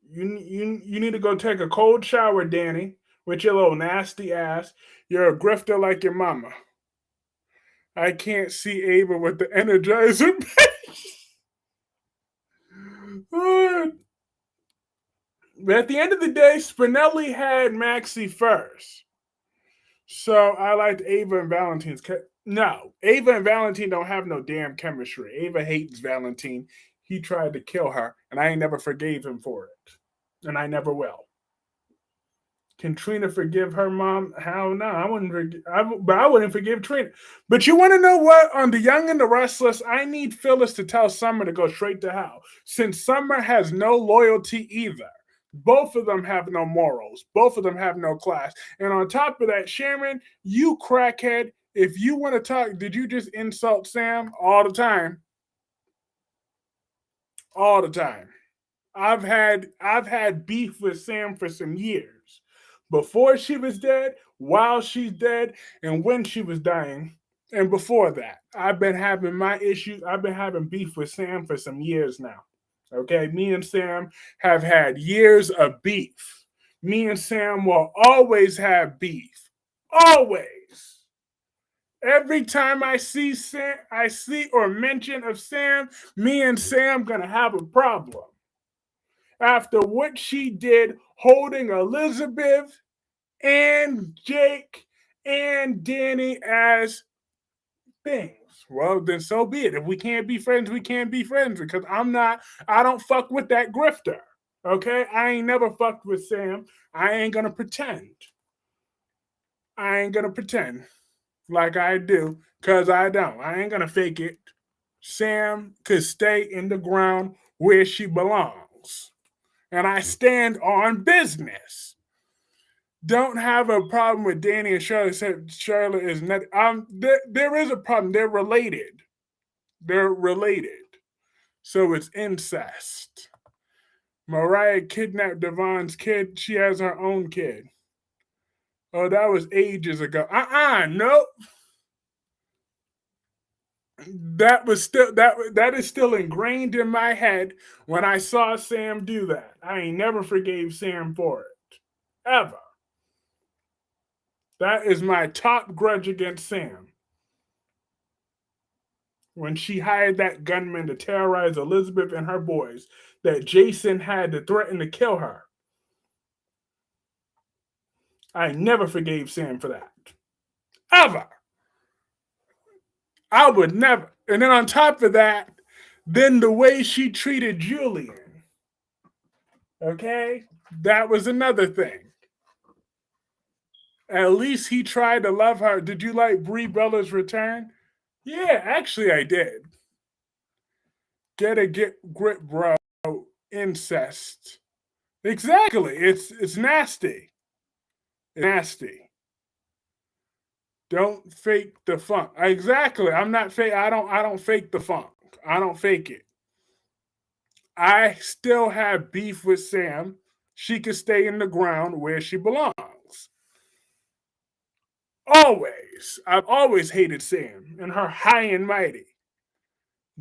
You need to go take a cold shower, Danny, with your little nasty ass. You're a grifter like your mama. I can't see Ava with the Energizer. But at the end of the day, Spinelli had Maxie first. So I liked Ava and Valentine's. No, Ava and Valentine don't have no damn chemistry. Ava hates Valentine. He tried to kill her, and I ain't never forgave him for it. And I never will. Can Trina forgive her mom? Hell no, I wouldn't. But I wouldn't forgive Trina. But you want to know what? On The Young and the Restless, I need Phyllis to tell Summer to go straight to hell. Since Summer has no loyalty either. Both of them have no morals. Both of them have no class. And on top of that, Sharon, you crackhead, if you want to talk, did you just insult Sam all the time? All the time. I've had beef with Sam for some years. Before she was dead, while she's dead, and when she was dying, and before that. I've been having my issues. I've been having beef with Sam for some years now. Okay, me and Sam have had years of beef. Me and Sam will always have beef. Always. Every time I see Sam, I see or mention of Sam, me and Sam gonna have a problem. After what she did holding Elizabeth and Jake and Danny as things. Well, then so be it. If we can't be friends, we can't be friends because I don't fuck with that grifter. Okay? I ain't never fucked with Sam. I ain't gonna pretend. I ain't gonna pretend like I do because I don't. I ain't gonna fake it. Sam could stay in the ground where she belongs. And I stand on business. Don't have a problem with Danny and Charlotte. Said Charlotte is not. There is a problem. They're related. They're related. So it's incest. Mariah kidnapped Devon's kid. She has her own kid. Oh, that was ages ago. Nope. that is still ingrained in my head when I saw Sam do that. I ain't never forgave Sam for it. Ever. That is my top grudge against Sam. When she hired that gunman to terrorize Elizabeth and her boys, that Jason had to threaten to kill her. I never forgave Sam for that. Ever. I would never. And then on top of that, then the way she treated Julian. Okay? That was another thing. At least he tried to love her. Did you like Brie Bella's return? Yeah, actually I did. Get a grip, bro. Incest. Exactly. It's nasty. It's nasty. Don't fake the funk. Exactly. I'm not fake. I don't fake the funk. I don't fake it. I still have beef with Sam. She could stay in the ground where she belongs. Always. I've always hated Sam and her high and mighty.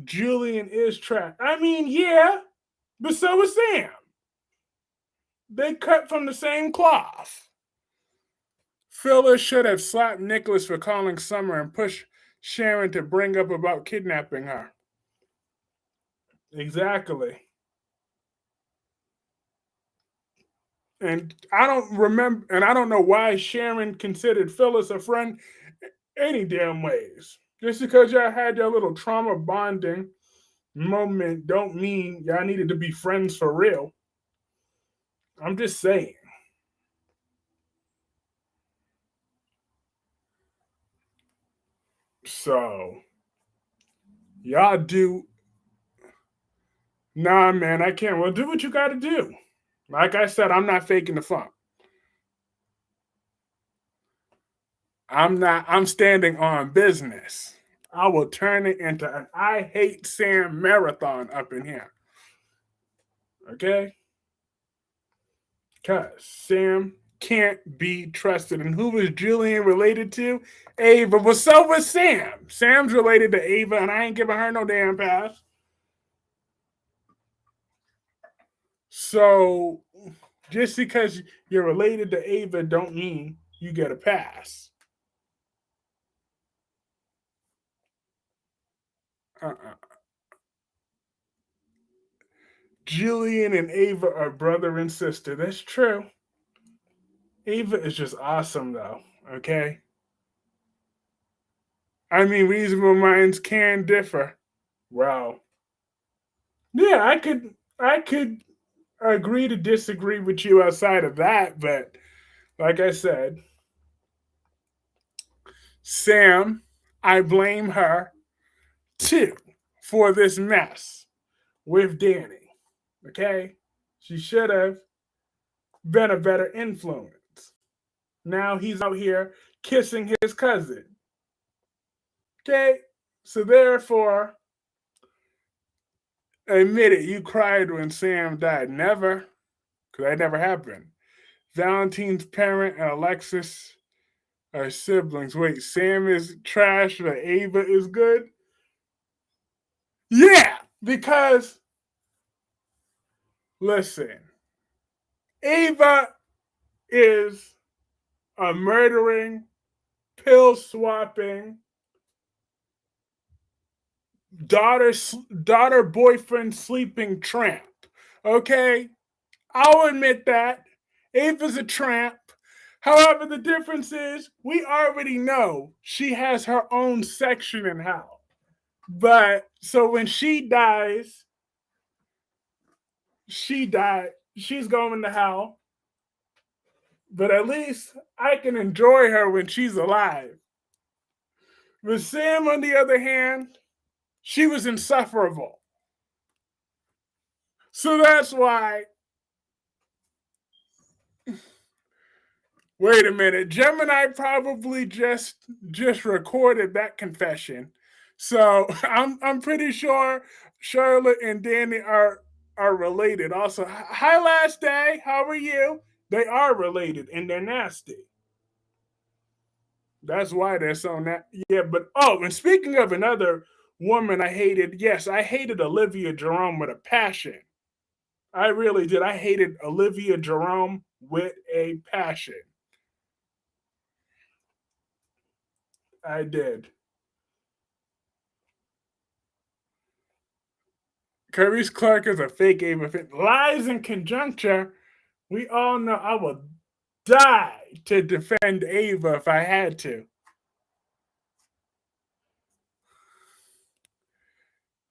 Julian is trash. I mean, yeah, but so is Sam. They cut from the same cloth. Phyllis should have slapped Nicholas for calling Summer and pushed Sharon to bring up about kidnapping her. Exactly. And I don't remember, and I don't know why Sharon considered Phyllis a friend any damn ways. Just because y'all had your little trauma bonding moment don't mean y'all needed to be friends for real. I'm just saying. So, y'all do. Nah, man, I can't. Well, do what you got to do. Like I said, I'm not faking the funk. I'm not. I'm standing on business. I will turn it into an I hate Sam marathon up in here. Okay? Because Sam can't be trusted. And who was Julian related to? Ava. But so was Sam. Sam's related to Ava, and I ain't giving her no damn pass. So just because you're related to Ava don't mean you get a pass. Uh-uh. Julian and Ava are brother and sister. That's true. Ava is just awesome, though. Okay? I mean, reasonable minds can differ. Wow. Yeah, I could agree to disagree with you outside of that, but like I said, Sam, I blame her too for this mess with Danny. Okay? She should have been a better influence. Now he's out here kissing his cousin. Okay? So therefore, admit it, you cried when Sam died. Never, because that never happened. Valentine's parent and Alexis are siblings. Wait, Sam is trash, but Ava is good? Yeah, because, listen, Ava is a murdering, pill swapping, daughter boyfriend sleeping tramp. Okay? I'll admit that. Ava's a tramp. However, the difference is we already know she has her own section in hell. But so when she dies, she died. She's going to hell. But at least I can enjoy her when she's alive. With Sam, on the other hand, she was insufferable. So that's why. Wait a minute. Gemini probably just recorded that confession. So I'm pretty sure Charlotte and Danny are related. Also, hi last day. How are you? They are related and they're nasty. That's why they're so yeah, but oh, and speaking of another woman I hated. Yes, I hated Olivia Jerome with a passion. I really did. I hated Olivia Jerome with a passion. I did. Kyreese Clarke is a fake Ava. Lies in conjuncture. We all know I would die to defend Ava if I had to.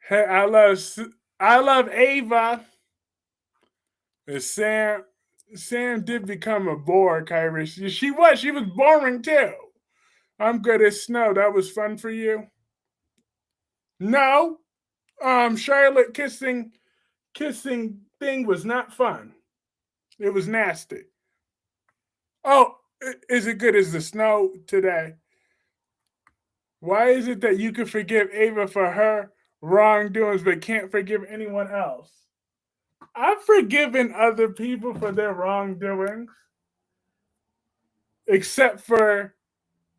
Hey, I love Ava. Sam did become a bore, Kyreese. She was boring too. I'm good at snow. That was fun for you. No, Charlotte kissing thing was not fun. It was nasty. Oh, is it good as the snow today? Why is it that you can forgive Ava for her wrongdoings but can't forgive anyone else? I've forgiven other people for their wrongdoings, except for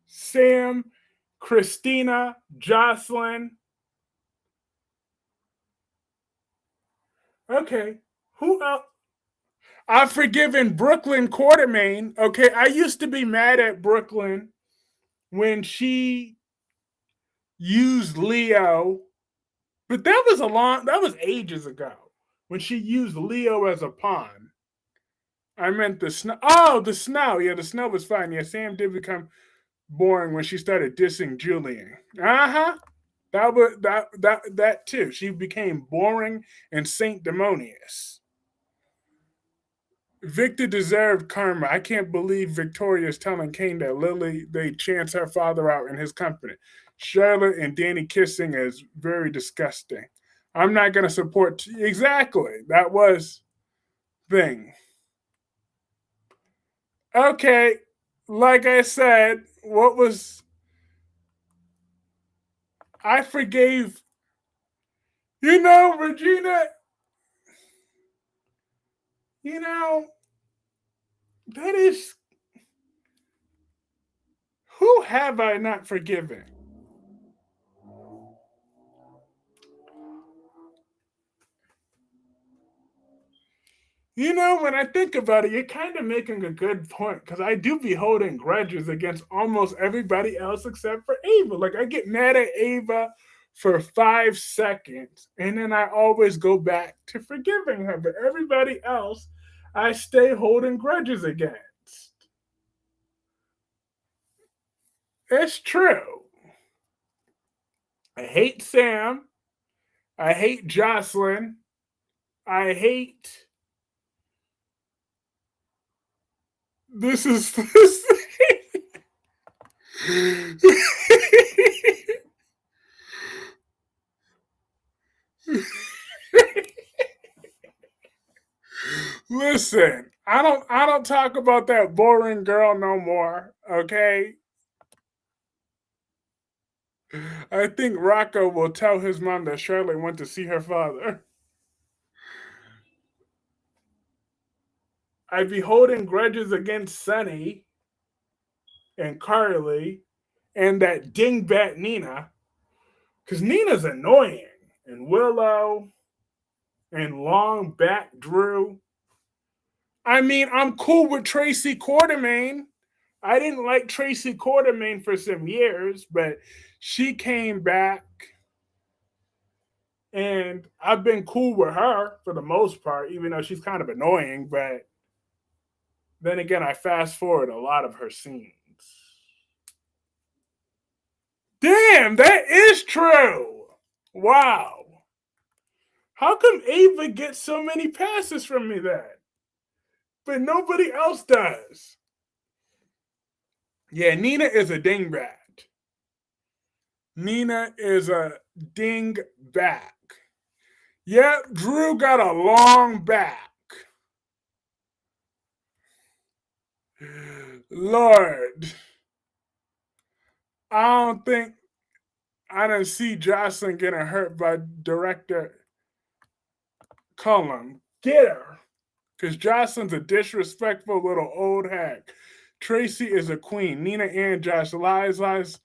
Sam, Christina, Jocelyn. Okay, who else? I've forgiven Brooklyn Quartermain. Okay, I used to be mad at Brooklyn when she used Leo, but that was ages ago when she used Leo as a pawn. I meant the snow. Oh, the snow. Yeah, the snow was fine. Yeah, Sam did become boring when she started dissing Julian. Uh huh. That too. She became boring and sanctimonious. Victor deserved karma. I can't believe Victoria's telling Kane that Lily they chance her father out in his company. Charlotte and Danny kissing is very disgusting. I'm not gonna support exactly. That was thing. Okay, like I said, what was I forgave Regina, you know, that is who have I not forgiven? When I think about it, you're kind of making a good point because I do be holding grudges against almost everybody else except for Ava. Like, I get mad at Ava for 5 seconds and then I always go back to forgiving her. But everybody else, I stay holding grudges against. It's true. I hate Sam. I hate Jocelyn. I hate. This is this. Listen, I don't talk about that boring girl no more, okay? I think Rocco will tell his mom that Shirley went to see her father. I'd be holding grudges against Sunny and Carly and that dingbat Nina, because Nina's annoying. And Willow and long back Drew. I mean, I'm cool with Tracy Quartermain. I didn't like Tracy Quartermain for some years, but she came back and I've been cool with her for the most part, even though she's kind of annoying. But then again, I fast forward a lot of her scenes. Damn, that is true. Wow. How come Ava gets so many passes from me then? But nobody else does. Yeah, Nina is a dingbat. Nina is a dingbat. Yep, Drew got a long back. Lord, I don't think I didn't see Jocelyn getting hurt by director Cullum. Get her. Because Jocelyn's a disrespectful little old hag. Tracy is a queen. Nina and Josh, lies.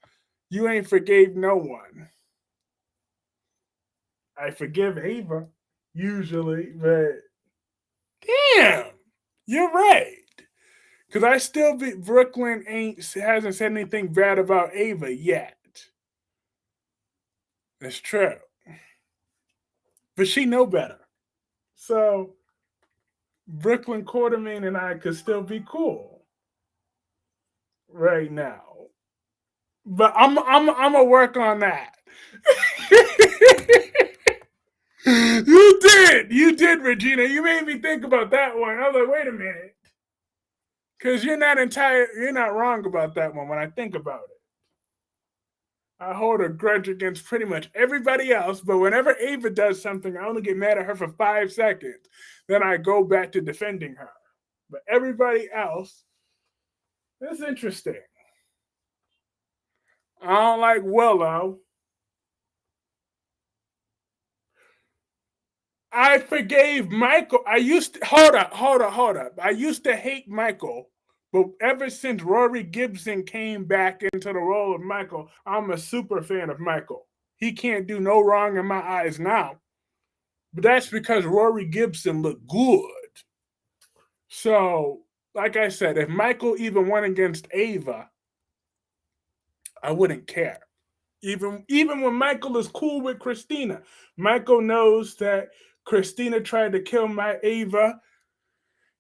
You ain't forgave no one. I forgive Ava usually, but damn, you're right. Cause I still be Brooklyn hasn't said anything bad about Ava yet. It's true, but she know better. So Brooklyn Quartermain and I could still be cool right now. But I'm gonna work on that. You did, Regina. You made me think about that one. I was like, wait a minute, because you're not wrong about that one. When I think about it, I hold a grudge against pretty much everybody else. But whenever Ava does something, I only get mad at her for 5 seconds. Then I go back to defending her. But everybody else, it's interesting. I don't like Willow. I forgave Michael. I used to hold up. I used to hate Michael, but ever since Rory Gibson came back into the role of Michael, I'm a super fan of Michael. He can't do no wrong in my eyes now. But that's because Rory Gibson looked good. So, like I said, if Michael even went against Ava, I wouldn't care. Even when Michael is cool with Christina, Michael knows that Christina tried to kill my Ava,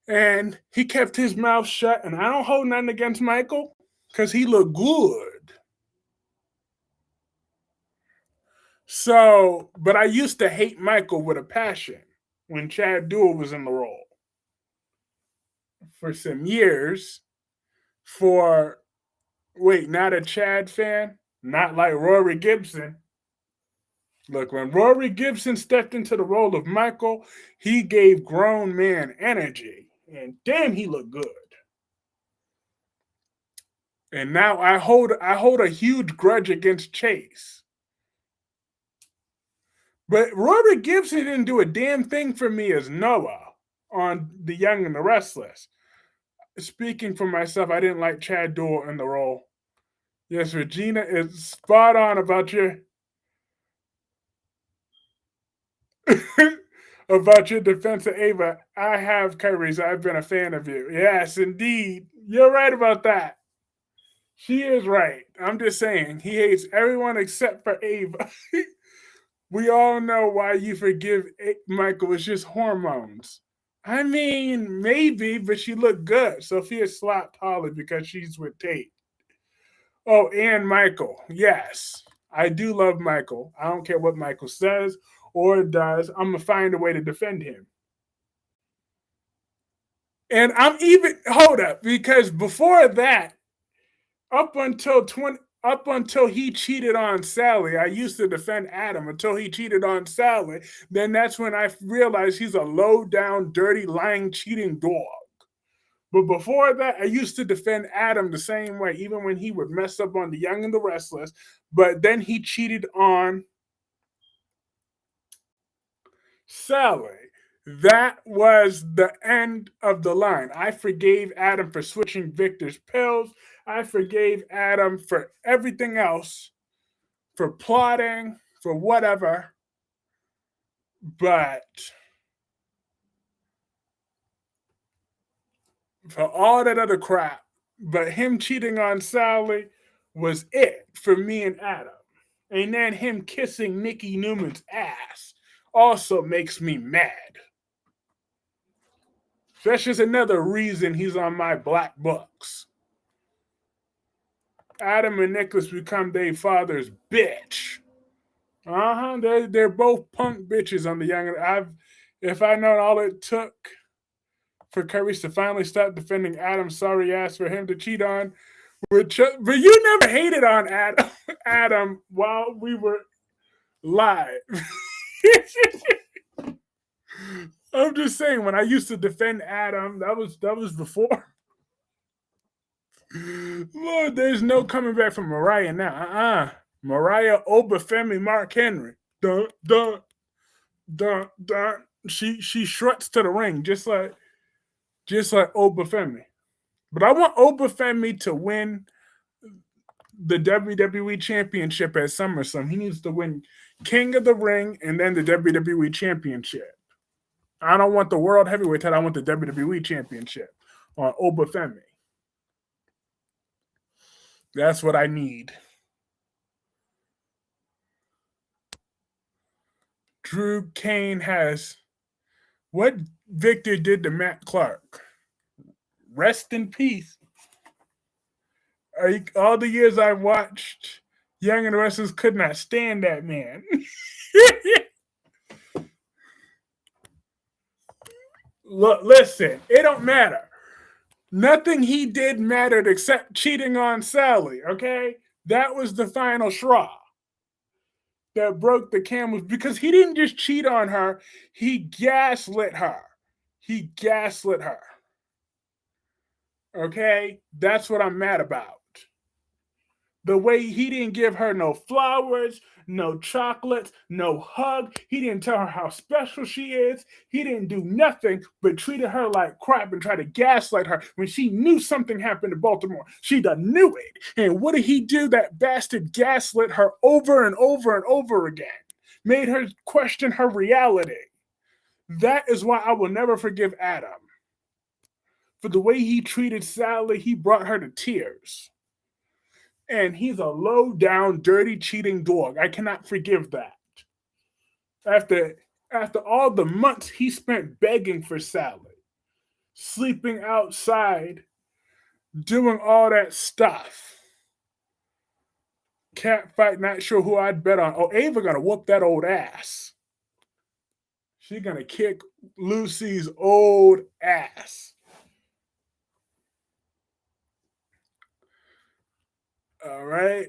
and he kept his mouth shut. And I don't hold nothing against Michael because he looked good. So, but I used to hate Michael with a passion when Chad Duell was in the role for some years. Not a Chad fan, not like Rory Gibson. Look, when Rory Gibson stepped into the role of Michael, he gave grown man energy. And damn, he looked good. And now I hold a huge grudge against Chase. But Rory Gibson didn't do a damn thing for me as Noah on The Young and the Restless. Speaking for myself, I didn't like Chad Duell in the role. Yes, Regina is spot on about your about your defense of Ava. I have, Kyreese. I've been a fan of you. Yes, indeed. You're right about that. She is right. I'm just saying, he hates everyone except for Ava. We all know why you forgive Michael. It's just hormones. I mean, maybe, but she looked good. Sophia slapped Holly because she's with Tate. Oh, and Michael. Yes, I do love Michael. I don't care what Michael says or does. I'm going to find a way to defend him. And I'm even, hold up, because before that, up until he cheated on Sally, I used to defend Adam until he cheated on Sally. Then that's when I realized he's a low down, dirty, lying, cheating dog. But before that, I used to defend Adam the same way, even when he would mess up on The Young and the Restless. But then he cheated on Sally. That was the end of the line. I forgave Adam for switching Victor's pills. I forgave Adam for everything else, for plotting, for whatever. But for all that other crap, but him cheating on Sally was it for me and Adam. And then him kissing Nikki Newman's ass also makes me mad. So that's just another reason he's on my black books. Adam and Nicholas become their father's bitch. They're both punk bitches on The Young. If I know all it took for Kyreese to finally stop defending Adam's sorry ass for him to cheat on, but you never hated on Adam while we were live. I'm just saying, when I used to defend Adam, that was before. Lord, there's no coming back from Mariah now. Mariah Obafemi Mark Henry. Dun dun dun dun. She struts to the ring just like Obafemi. But I want Obafemi to win the WWE Championship at SummerSlam. He needs to win King of the Ring and then the WWE Championship. I don't want the World Heavyweight title. I want the WWE Championship on Obafemi. That's what I need. Drew Kane has what Victor did to Matt Clarke. Rest in peace. All the years I watched Young and The Restless could not stand that man. Look, listen, it don't matter. Nothing he did mattered except cheating on Sally, okay? That was the final straw that broke the camel's, because he didn't just cheat on her, he gaslit her. He gaslit her. Okay? That's what I'm mad about. The way he didn't give her no flowers, no chocolates, no hug. He didn't tell her how special she is. He didn't do nothing but treated her like crap and tried to gaslight her when she knew something happened in Baltimore. She done knew it. And what did he do? That bastard gaslit her over and over and over again. Made her question her reality. That is why I will never forgive Adam. For the way he treated Sally, he brought her to tears. And he's a low-down, dirty, cheating dog. I cannot forgive that. After all the months he spent begging for Sally, sleeping outside, doing all that stuff. Cat fight, not sure who I'd bet on. Oh, Ava gonna whoop that old ass. She gonna kick Lucy's old ass. All right.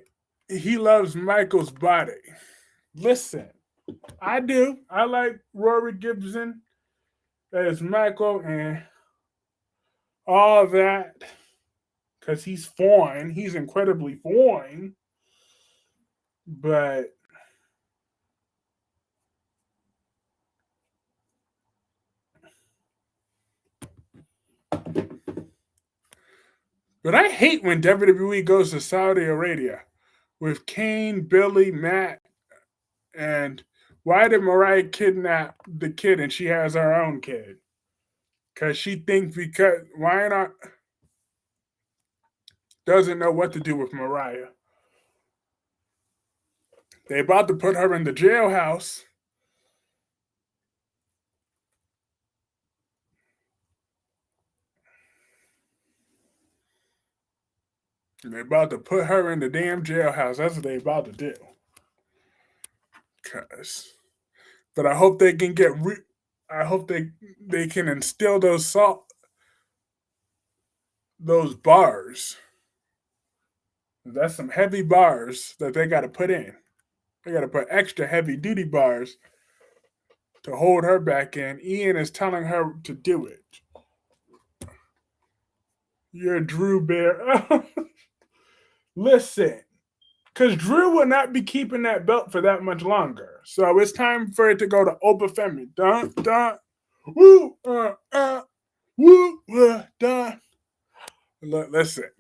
He loves Michael's body. Listen, I do. I like Rory Gibson as Michael and all that because he's fine. He's incredibly fine. But I hate when WWE goes to Saudi Arabia with Kane, Billy, Matt, and why did Mariah kidnap the kid and she has her own kid? Because she thinks why not? Doesn't know what to do with Mariah. They about to put her in the jailhouse. They about to put her in the damn jailhouse. That's what they about to do. But I hope they can I hope they can instill those bars. That's some heavy bars that they got to put in. They got to put extra heavy duty bars to hold her back in. Ian is telling her to do it. You're Drew Bear. Listen, because Drew will not be keeping that belt for that much longer. So it's time for it to go to Obafemi. Dun, dun, woo, woo, dun. Listen,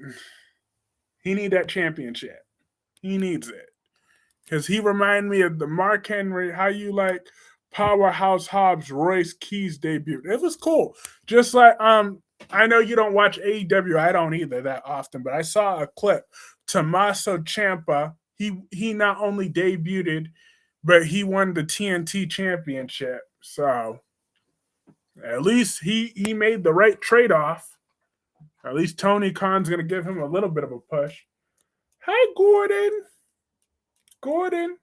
he need that championship. He needs it. Because he reminded me of the Mark Henry, how you like Powerhouse Hobbs, Royce Keys debut. It was cool. Just like, I know you don't watch AEW. I don't either that often, but I saw a clip. Tommaso Ciampa, he not only debuted, but he won the TNT championship. So at least he made the right trade-off. At least Tony Khan's going to give him a little bit of a push. Hi, Gordon. Gordon.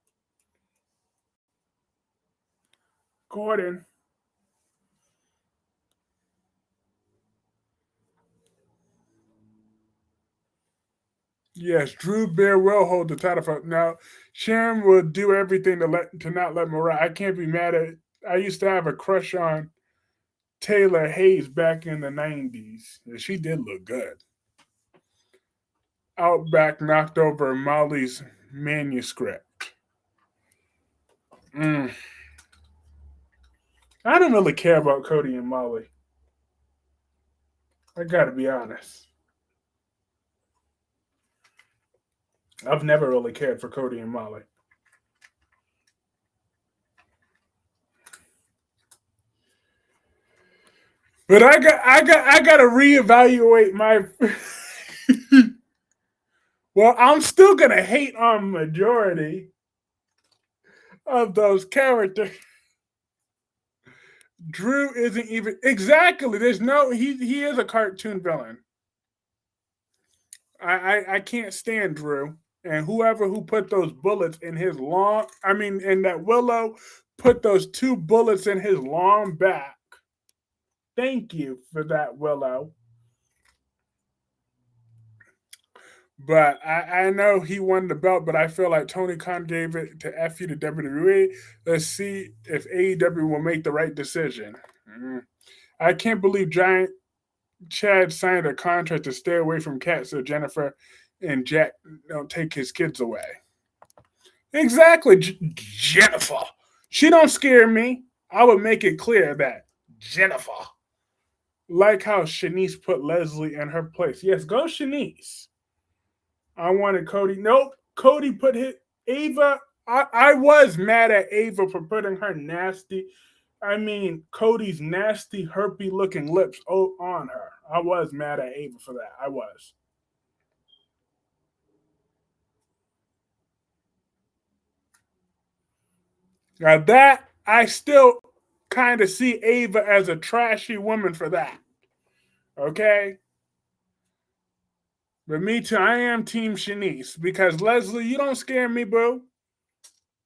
Yes, Drew Bear will hold the title for now. Sharon will do everything to not let Mariah. I can't be mad at. I used to have a crush on Taylor Hayes back in the 90s. She did look good. Outback knocked over Molly's manuscript. I don't really care about Cody and Molly. I gotta be honest. I've never really cared for Cody and Molly. But I got to reevaluate my. Well, I'm still gonna hate on majority of those characters. Drew isn't even exactly. There's no. He is a cartoon villain. I can't stand Drew and whoever who put those bullets in his long. I mean, in that Willow put those two bullets in his long back. Thank you for that, Willow. But I know he won the belt, but I feel like Tony Khan gave it to FU to WWE. Let's see if AEW will make the right decision. I can't believe Giant Chad signed a contract to stay away from Kat so Jennifer and Jack don't take his kids away. Exactly, Jennifer. She don't scare me. I would make it clear that Jennifer. Like how Shanice put Leslie in her place. Yes, go Shanice. I wanted Cody. Nope. Cody put his Ava. I was mad at Ava for putting her nasty. I mean, Cody's nasty, herpy looking lips on her. I was mad at Ava for that. I was. Now that I still kind of see Ava as a trashy woman for that. Okay? But me too, I am Team Shanice because Leslie, you don't scare me, boo.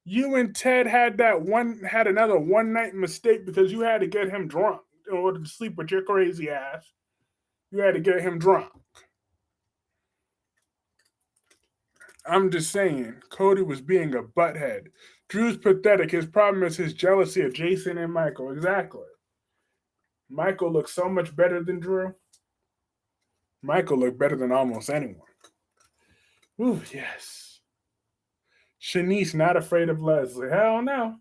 You and Ted had another one night mistake because you had to get him drunk in order to sleep with your crazy ass. You had to get him drunk. I'm just saying, Cody was being a butthead. Drew's pathetic. His problem is his jealousy of Jason and Michael. Exactly. Michael looks so much better than Drew. Michael looked better than almost anyone. Ooh, yes. Shanice not afraid of Leslie. Hell no.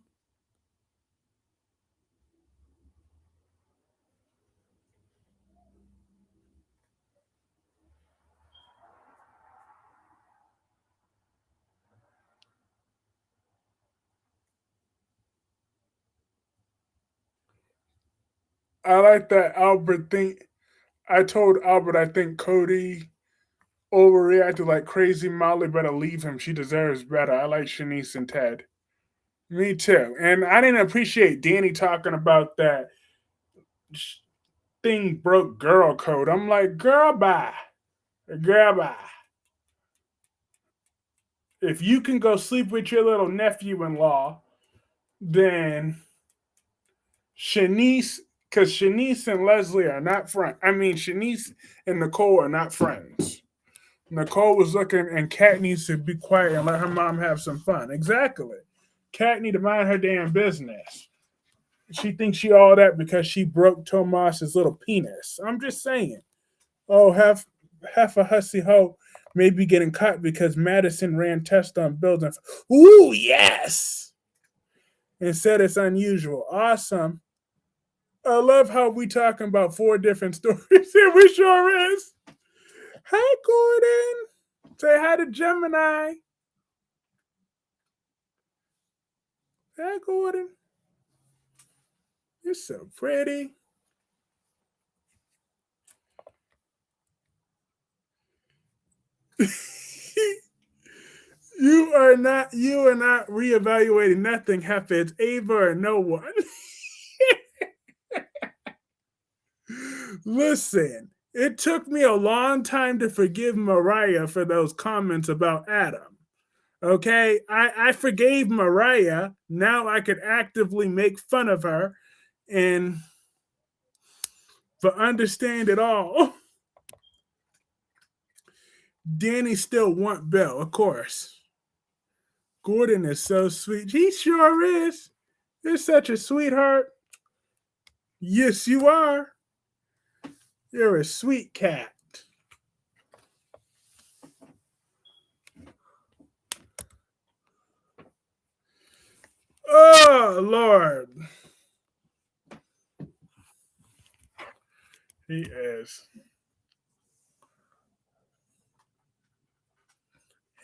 I like that Albert think. I told Albert I think Cody overreacted like crazy. Molly better leave him. She deserves better. I like Shanice and Ted. Me too. And I didn't appreciate Danny talking about that thing broke girl code. I'm like, girl, bye. Girl, bye. If you can go sleep with your little nephew in law, then Shanice, because Shanice and Leslie are not friends. I mean, Shanice and Nicole are not friends. Nicole was looking, and Kat needs to be quiet and let her mom have some fun. Exactly. Kat need to mind her damn business. She thinks she all that because she broke Tomas's little penis. I'm just saying. Oh, half a hussy hoe may be getting caught because Madison ran tests on buildings. Ooh, yes! And said it's unusual. Awesome. I love how we talking about four different stories. We sure is. Hey, Gordon. Say hi to Gemini. Hey, Gordon. You're so pretty. You are not reevaluating nothing, Heifer. It's Ava or no one. Listen, it took me a long time to forgive Mariah for those comments about Adam. Okay, I forgave Mariah. Now I could actively make fun of her and for understand it all. Danny still want Bill, of course. Gordon is so sweet. He sure is. You're such a sweetheart. Yes, you are. You're a sweet cat. Oh, Lord. He is.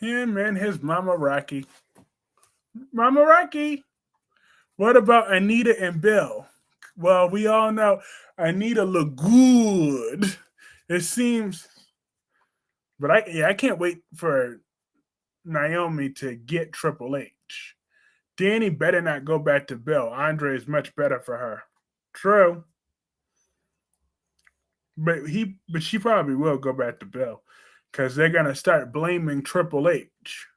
Him and his Mama Rocky. Mama Rocky. What about Anita and Bill? Well, we all know Anita look good. It seems, but I can't wait for Naomi to get Triple H. Danny better not go back to Bill. Andre is much better for her. True. But she probably will go back to Bill. Because they're gonna start blaming Triple H.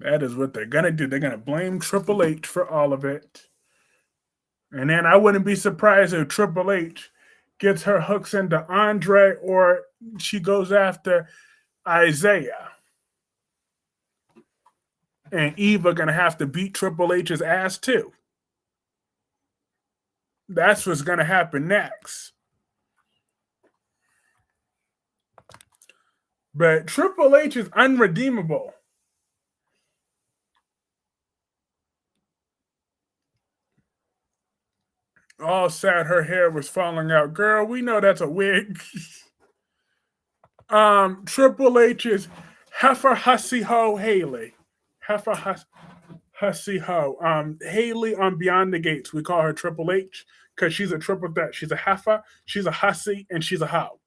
That is what they're gonna do. They're gonna blame Triple H for all of it. And then I wouldn't be surprised if Triple H gets her hooks into Andre or she goes after Isaiah. And Eva gonna have to beat Triple H's ass too. That's what's gonna happen next. But Triple H is unredeemable. All sad her hair was falling out. Girl, we know that's a wig. Triple H's heifer hussy ho Haley. Heifer hussy ho. Haley on Beyond the Gates. We call her Triple H because she's a triple threat. She's a heifer, she's a hussy, and she's a hoe.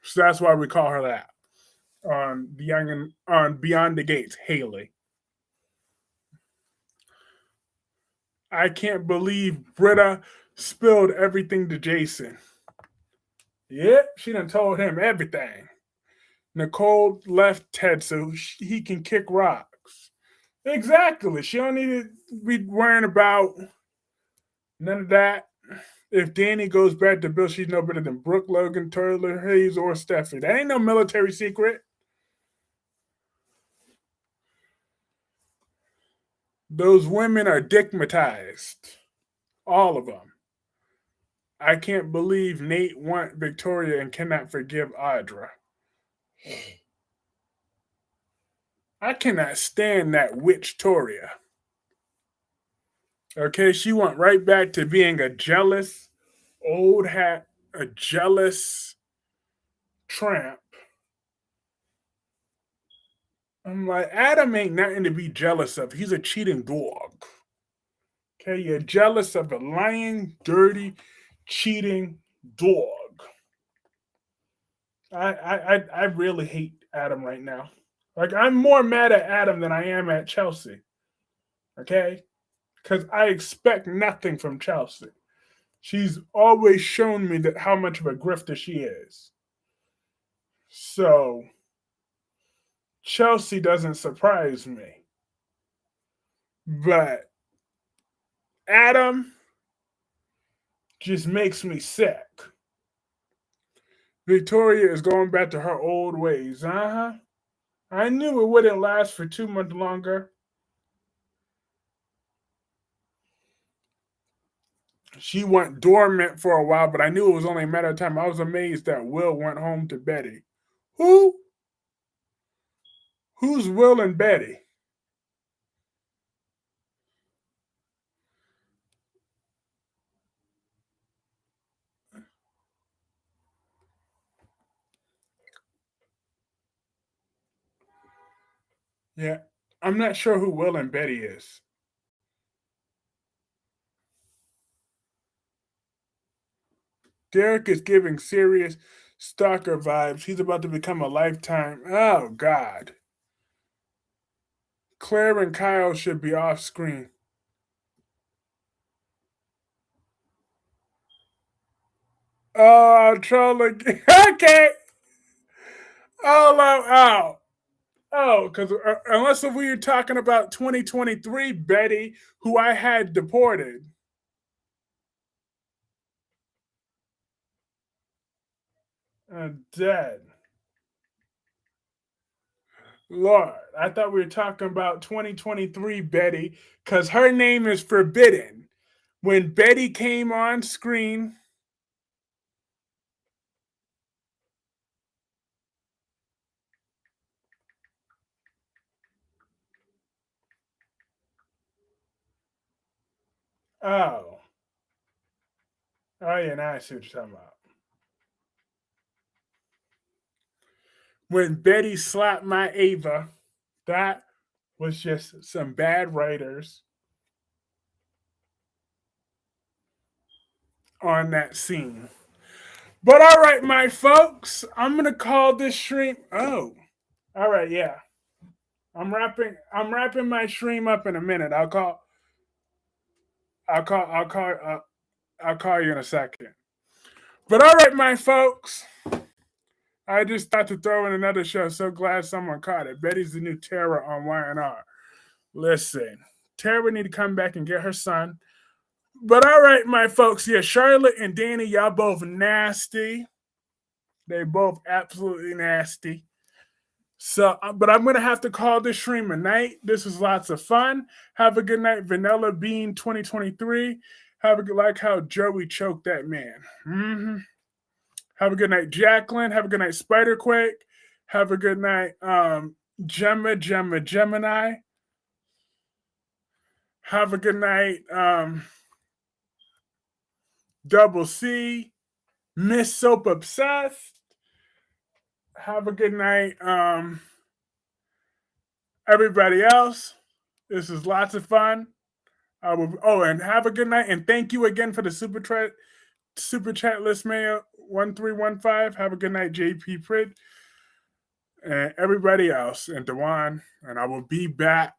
So that's why we call her that. On Beyond the Gates, Haley. I can't believe Britta spilled everything to Jason. Yep, she done told him everything. Nicole left Ted so he can kick rocks. Exactly. She don't need to be worrying about none of that. If Danny goes back to Bill, she's no better than Brooke, Logan, Taylor, Hayes, or Stephanie. That ain't no military secret. Those women are dickmatized. All of them. I can't believe Nate wants Victoria and cannot forgive Audra. I cannot stand that witch Toria. Okay, she went right back to being a jealous old hat, a jealous tramp. I'm like, Adam ain't nothing to be jealous of. He's a cheating dog. Okay, you're jealous of a lying, dirty, cheating dog. I really hate Adam right now. Like, I'm more mad at Adam than I am at Chelsea. Okay? Because I expect nothing from Chelsea. She's always shown me that how much of a grifter she is. So, Chelsea doesn't surprise me. But Adam just makes me sick. Victoria is going back to her old ways. I knew it wouldn't last for 2 months longer. She went dormant for a while, but I knew it was only a matter of time. I was amazed that Will went home to Betty. Who? Who's Will and Betty? Yeah, I'm not sure who Will and Betty is. Derek is giving serious stalker vibes. He's about to become a lifetime. Oh, God. Claire and Kyle should be off screen. Oh, I'm trolling. Okay. Oh. Because unless we were talking about 2023 Betty, who I had deported. Dead. Lord, I thought we were talking about 2023 Betty, because her name is forbidden. When Betty came on screen, Oh. Oh, yeah, now I see what you're talking about. When Betty slapped my Ava, that was just some bad writers on that scene. But all right, my folks, I'm gonna call this stream. Oh, all right, yeah. I'm wrapping my stream up in a minute. I'll call. I'll call you in a second. But all right, my folks. I just thought to throw in another show. So glad someone caught it. Betty's the new Tara on Y&R. Listen, Tara need to come back and get her son. But all right, my folks. Yeah, Charlotte and Danny, y'all both nasty. They both absolutely nasty. So, but I'm gonna have to call this stream a night. This was lots of fun. Have a good night, Vanilla Bean 2023. Have a good like how Joey choked that man. Mm-hmm. Have a good night, Jacqueline. Have a good night, Spiderquake. Have a good night, Gemini. Have a good night, Double C. Miss Soap Obsessed. Have a good night, everybody else. This is lots of fun. And have a good night. And thank you again for the super chat list mail 1315. Have a good night, JP Prit. And everybody else, and Dewan. And I will be back